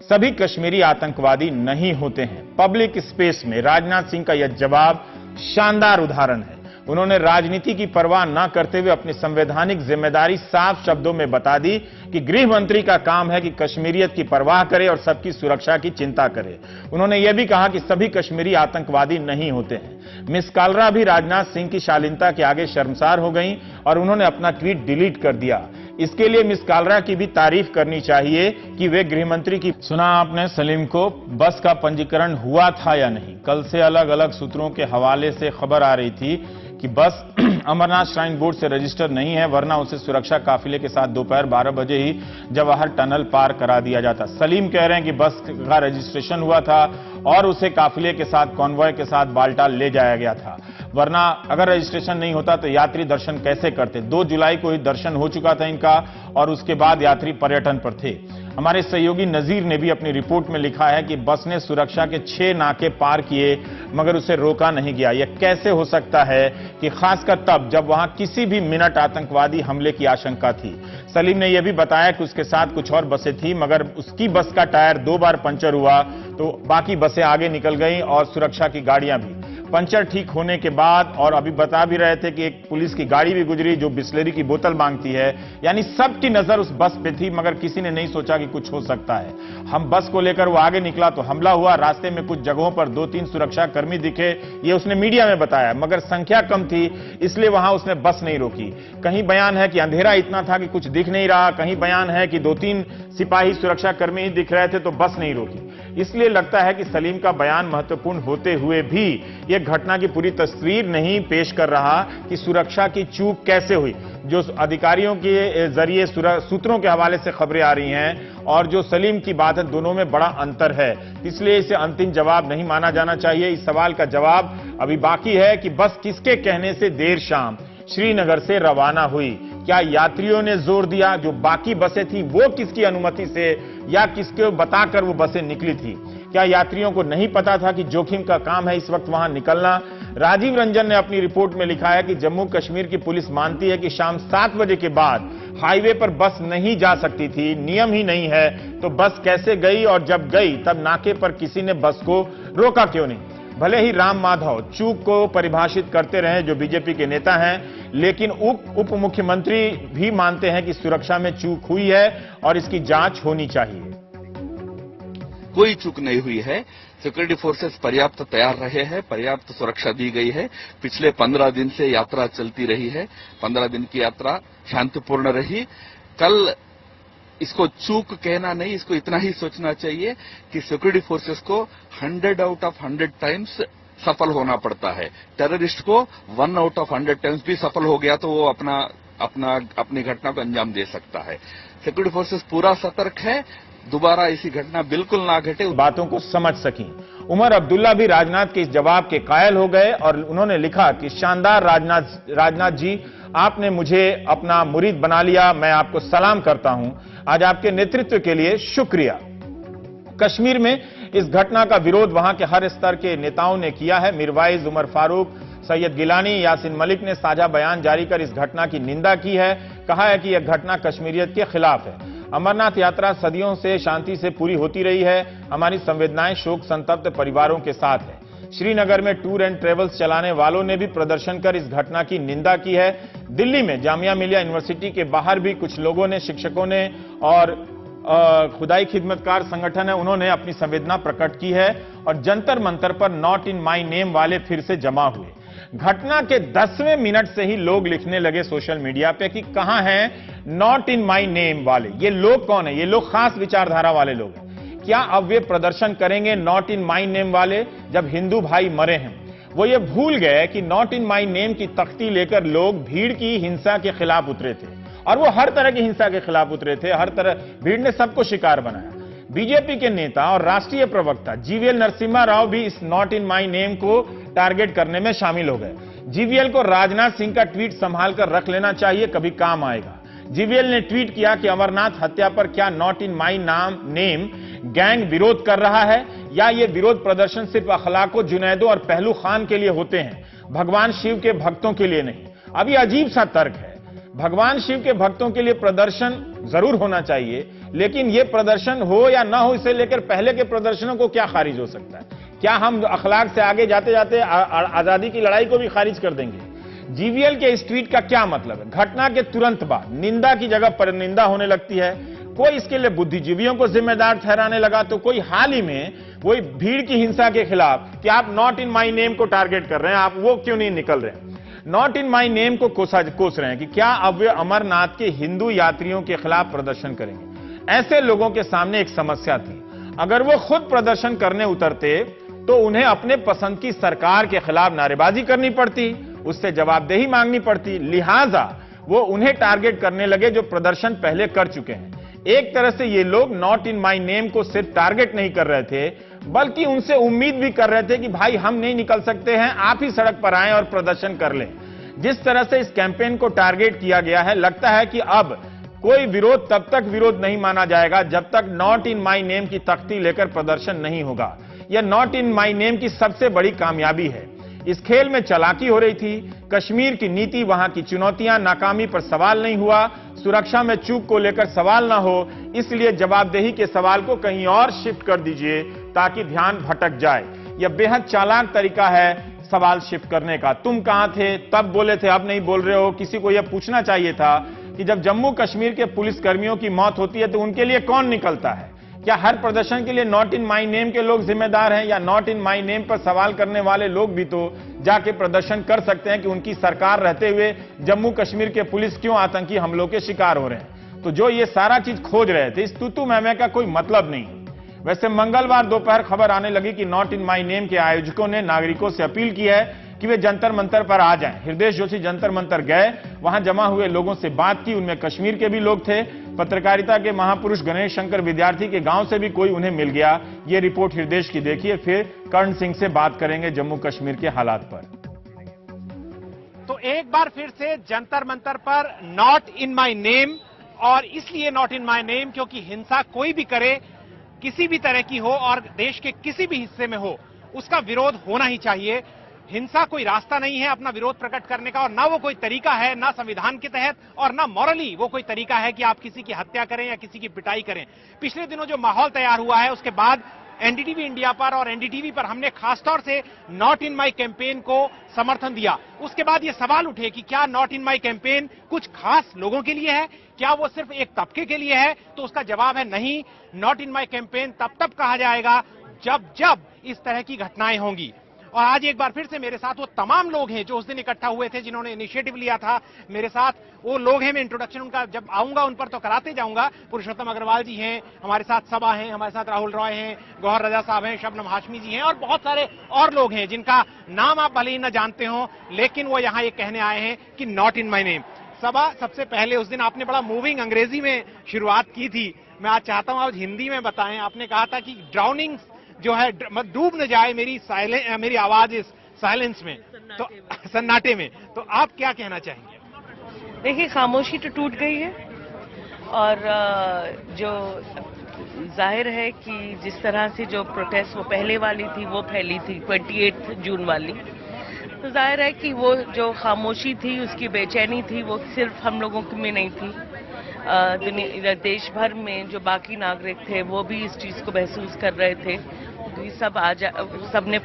सभी कश्मीरी आतंकवादी नहीं होते हैं। पब्लिक स्पेस में राजनाथ सिंह का यह जवाब शानदार उदाहरण है। उन्होंने राजनीति की परवाह न करते हुए अपनी संवैधानिक जिम्मेदारी साफ शब्दों में बता दी कि गृह मंत्री का काम है कि कश्मीरियत की परवाह करे और सबकी सुरक्षा की चिंता करे। उन्होंने यह भी कहा कि सभी कश्मीरी आतंकवादी नहीं होते हैं। मिस कालरा भी राजनाथ सिंह की शालीनता के आगे शर्मसार हो गईं और उन्होंने अपना ट्वीट डिलीट कर दिया। इसके लिए मिस कालरा की भी तारीफ करनी चाहिए कि वे गृहमंत्री की। सुना आपने सलीम को, बस का पंजीकरण हुआ था या नहीं। कल से अलग अलग सूत्रों के हवाले से खबर आ रही थी कि बस अमरनाथ श्राइन बोर्ड से रजिस्टर नहीं है, वरना उसे सुरक्षा काफिले के साथ दोपहर 12 बजे ही जवाहर टनल पार करा दिया जाता। सलीम कह रहे हैं कि बस का रजिस्ट्रेशन हुआ था और उसे काफिले के साथ, कॉन्वॉय के साथ बालटाल ले जाया गया था, वरना अगर रजिस्ट्रेशन नहीं होता तो यात्री दर्शन कैसे करते। 2 जुलाई को ही दर्शन हो चुका था इनका और उसके बाद यात्री पर्यटन पर थे। हमारे सहयोगी नजीर ने भी अपनी रिपोर्ट में लिखा है कि बस ने सुरक्षा के 6 नाके पार किए मगर उसे रोका नहीं गया। यह कैसे हो सकता है कि खासकर तब जब वहां किसी भी मिनट आतंकवादी हमले की आशंका थी। सलीम ने यह भी बताया कि उसके साथ कुछ और बसें थी मगर उसकी बस का टायर 2 बार पंचर हुआ तो बाकी बसें आगे निकल गईं और सुरक्षा की गाड़ियां भी। पंचर ठीक होने के बाद, और अभी बता भी रहे थे कि एक पुलिस की गाड़ी भी गुजरी जो बिस्लेरी की बोतल मांगती है, यानी सबकी नजर उस बस पे थी मगर किसी ने नहीं सोचा कि कुछ हो सकता है। हम बस को लेकर वो आगे निकला तो हमला हुआ। रास्ते में कुछ जगहों पर 2-3 सुरक्षा कर्मी दिखे, ये उसने मीडिया में बताया, मगर संख्या कम थी इसलिए वहां उसने बस नहीं रोकी। कहीं बयान है कि अंधेरा इतना था कि कुछ दिख नहीं रहा, कहीं बयान है कि 2-3 सिपाही सुरक्षा कर्मी ही दिख रहे थे तो बस नहीं रोकी। इसलिए लगता है कि सलीम का बयान महत्वपूर्ण होते हुए भी यह घटना की पूरी तस्वीर नहीं पेश कर रहा कि सुरक्षा की चूक कैसे हुई। जो अधिकारियों के जरिए सूत्रों के हवाले से खबरें आ रही हैं और जो सलीम की बात है, दोनों में बड़ा अंतर है। इसलिए इसे अंतिम जवाब नहीं माना जाना चाहिए। इस सवाल का जवाब अभी बाकी है कि बस किसके कहने से देर शाम श्रीनगर से रवाना हुई। क्या यात्रियों ने जोर दिया? जो बाकी बसें थी वो किसकी अनुमति से या किसके बताकर वो बसें निकली थी? क्या यात्रियों को नहीं पता था कि जोखिम का काम है इस वक्त वहां निकलना? राजीव रंजन ने अपनी रिपोर्ट में लिखा है कि जम्मू कश्मीर की पुलिस मानती है कि शाम 7 बजे के बाद हाईवे पर बस नहीं जा सकती थी। नियम ही नहीं है तो बस कैसे गई, और जब गई तब नाके पर किसी ने बस को रोका क्यों नहीं? भले ही राम माधव चूक को परिभाषित करते रहे जो बीजेपी के नेता हैं, लेकिन उप मुख्यमंत्री भी मानते हैं कि सुरक्षा में चूक हुई है और इसकी जांच होनी चाहिए। कोई चूक नहीं हुई है। सिक्योरिटी फोर्सेस पर्याप्त तैयार रहे हैं, पर्याप्त सुरक्षा दी गई है। पिछले 15 दिन से यात्रा चलती रही है, 15 दिन की यात्रा शांतिपूर्ण रही। कल इसको चूक कहना नहीं, इसको इतना ही सोचना चाहिए कि सिक्योरिटी फोर्सेस को 100 आउट ऑफ 100 टाइम्स सफल होना पड़ता है। टेररिस्ट को 1 आउट ऑफ 100 टाइम्स भी सफल हो गया तो वो अपनी घटना को अंजाम दे सकता है। सिक्योरिटी फोर्सेस पूरा सतर्क है, दोबारा ऐसी घटना बिल्कुल ना घटे। बातों को समझ सकी। उमर अब्दुल्ला भी राजनाथ के इस जवाब के कायल हो गए और उन्होंने लिखा कि शानदार राजनाथ जी, आपने मुझे अपना मुरीद बना लिया, मैं आपको सलाम करता हूं। आज आपके नेतृत्व के लिए शुक्रिया। कश्मीर में इस घटना का विरोध वहां के हर स्तर के नेताओं ने किया है। मीरवाइज, उमर फारूक, सैयद गिलानी, यासिन मलिक ने साझा बयान जारी कर इस घटना की निंदा की है। कहा है कि यह घटना कश्मीरियत के खिलाफ है। अमरनाथ यात्रा सदियों से शांति से पूरी होती रही है। हमारी संवेदनाएं शोक संतप्त परिवारों के साथ है। श्रीनगर में टूर एंड ट्रेवल्स चलाने वालों ने भी प्रदर्शन कर इस घटना की निंदा की है। दिल्ली में जामिया मिलिया यूनिवर्सिटी के बाहर भी कुछ लोगों ने, शिक्षकों ने और खुदाई खिदमतकार संगठन है, उन्होंने अपनी संवेदना प्रकट की है और जंतर मंतर पर नॉट इन माई नेम वाले फिर से जमा हुए। घटना के 10वें मिनट से ही लोग लिखने लगे सोशल मीडिया पे कि कहां हैं नॉट इन माई नेम वाले। ये लोग कौन है? ये लोग खास विचारधारा वाले लोग हैं। क्या अब वे प्रदर्शन करेंगे नॉट इन माई नेम वाले? जब हिंदू भाई मरे हैं, वो ये भूल गए कि नॉट इन माई नेम की तख्ती लेकर लोग भीड़ की हिंसा के खिलाफ उतरे थे और वो हर तरह की हिंसा के खिलाफ उतरे थे। हर तरह भीड़ ने सबको शिकार बनाया। बीजेपी के नेता और राष्ट्रीय प्रवक्ता जीवीएल नरसिम्हा राव भी इस नॉट इन माई नेम को टारगेट करने में शामिल हो गए। जीवीएल को राजनाथ सिंह का ट्वीट संभाल कर रख लेना चाहिए, कभी काम आएगा। जीवीएल ने ट्वीट किया कि अमरनाथ हत्या पर क्या not in my name gang विरोध कर रहा है या ये विरोध प्रदर्शन सिर्फ अखलाको, जुनैदो और पहलू खान के लिए होते हैं, भगवान शिव के भक्तों के लिए नहीं? अभी अजीब सा तर्क है। भगवान शिव के भक्तों के लिए प्रदर्शन जरूर होना चाहिए, लेकिन यह प्रदर्शन हो या ना हो, इसे लेकर पहले के प्रदर्शनों को क्या खारिज हो सकता है? क्या हम अखलाक से आगे जाते जाते आजादी की लड़ाई को भी खारिज कर देंगे? जीवीएल के इस ट्वीट का क्या मतलब है? घटना के तुरंत बाद निंदा की जगह परनिंदा होने लगती है। कोई इसके लिए बुद्धिजीवियों को जिम्मेदार ठहराने लगा तो कोई हाल ही में वही भीड़ की हिंसा के खिलाफ कि आप नॉट इन माई नेम को टारगेट कर रहे हैं, आप वो क्यों नहीं निकल रहे हैं? नॉट इन माई नेम को कोस रहे हैं कि क्या अब वे अमरनाथ के हिंदू यात्रियों के खिलाफ प्रदर्शन करेंगे? ऐसे लोगों के सामने एक समस्या थी। अगर वो खुद प्रदर्शन करने उतरते तो उन्हें अपने पसंद की सरकार के खिलाफ नारेबाजी करनी पड़ती, उससे जवाबदेही मांगनी पड़ती। लिहाजा वो उन्हें टारगेट करने लगे जो प्रदर्शन पहले कर चुके हैं। एक तरह से ये लोग नॉट इन माई नेम को सिर्फ टारगेट नहीं कर रहे थे, बल्कि उनसे उम्मीद भी कर रहे थे कि भाई हम नहीं निकल सकते हैं, आप ही सड़क पर आएं और प्रदर्शन कर लें। जिस तरह से इस कैंपेन को टारगेट किया गया है, लगता है कि अब कोई विरोध तब तक विरोध नहीं माना जाएगा जब तक नॉट इन माई नेम की तख्ती लेकर प्रदर्शन नहीं होगा। यह नॉट इन माई नेम की सबसे बड़ी कामयाबी है। इस खेल में चालाकी हो रही थी। कश्मीर की नीति, वहां की चुनौतियां, नाकामी पर सवाल नहीं हुआ। सुरक्षा में चूक को लेकर सवाल ना हो, इसलिए जवाबदेही के सवाल को कहीं और शिफ्ट कर दीजिए ताकि ध्यान भटक जाए। यह बेहद चालाक तरीका है सवाल शिफ्ट करने का। तुम कहां थे? तब बोले थे, अब नहीं बोल रहे हो। किसी को यह पूछना चाहिए था कि जब जम्मू कश्मीर के पुलिस कर्मियों की मौत होती है तो उनके लिए कौन निकलता है? क्या हर प्रदर्शन के लिए नॉट इन माई नेम के लोग जिम्मेदार हैं, या नॉट इन माई नेम पर सवाल करने वाले लोग भी तो जाके प्रदर्शन कर सकते हैं कि उनकी सरकार रहते हुए जम्मू कश्मीर के पुलिस क्यों आतंकी हमलों के शिकार हो रहे हैं? तो जो ये सारा चीज खोज रहे थे, इस तूतू मैमे का कोई मतलब नहीं। वैसे मंगलवार दोपहर खबर आने लगी कि नॉट इन माई नेम के आयोजकों ने नागरिकों से अपील की है कि वे जंतर मंतर पर आ जाएं। हृदय जोशी जंतर मंतर गए, वहां जमा हुए लोगों से बात की। उनमें कश्मीर के भी लोग थे। पत्रकारिता के महापुरुष गणेश शंकर विद्यार्थी के गांव से भी कोई उन्हें मिल गया। ये रिपोर्ट हृदय की देखिए, फिर कर्ण सिंह से बात करेंगे जम्मू कश्मीर के हालात पर। तो एक बार फिर से जंतर मंतर पर नॉट इन माई नेम, और इसलिए नॉट इन माई नेम क्योंकि हिंसा कोई भी करे, किसी भी तरह की हो और देश के किसी भी हिस्से में हो, उसका विरोध होना ही चाहिए। हिंसा कोई रास्ता नहीं है अपना विरोध प्रकट करने का, और ना वो कोई तरीका है, ना संविधान के तहत और ना मॉरली वो कोई तरीका है कि आप किसी की हत्या करें या किसी की पिटाई करें। पिछले दिनों जो माहौल तैयार हुआ है उसके बाद एनडीटीवी इंडिया पर और एनडीटीवी पर हमने खासतौर से नॉट इन माई कैंपेन को समर्थन दिया, उसके बाद ये सवाल उठे कि क्या नॉट इन माई कैंपेन कुछ खास लोगों के लिए है, क्या वो सिर्फ एक तबके के लिए है? तो उसका जवाब है नहीं। नॉट इन माई कैंपेन तब कहा जाएगा जब इस तरह की घटनाएं होंगी। और आज एक बार फिर से मेरे साथ वो तमाम लोग हैं जो उस दिन इकट्ठा हुए थे, जिन्होंने इनिशिएटिव लिया था। मेरे साथ वो लोग हैं, मैं इंट्रोडक्शन उनका जब आऊंगा उन पर तो कराते जाऊंगा। पुरुषोत्तम अग्रवाल जी हैं हमारे साथ, सबा हैं हमारे साथ, राहुल रॉय हैं, गौहर रजा साहब हैं, शबनम हाशमी जी हैं और बहुत सारे और लोग हैं जिनका नाम आप भले ही न जानते हो, लेकिन वो यहाँ ये कहने आए हैं कि नॉट इन माई नेम। सबा, सबसे पहले उस दिन आपने बड़ा मूविंग अंग्रेजी में शुरुआत की थी, मैं आज चाहता हूं आप हिंदी में बताएं। आपने कहा था कि ड्राउनिंग जो है डूब न जाए मेरी आवाज इस साइलेंस में, तो सन्नाटे में, तो आप क्या कहना चाहेंगे? देखिए, खामोशी तो टूट गई है और जो जाहिर है कि जिस तरह से जो प्रोटेस्ट वो पहले वाली थी वो फैली थी 28 जून वाली, तो जाहिर है कि वो जो खामोशी थी, उसकी बेचैनी थी, वो सिर्फ हम लोगों में नहीं थी, दुनिया देश भर में जो बाकी नागरिक थे वो भी इस चीज को महसूस कर रहे थे। तो ये सब सबने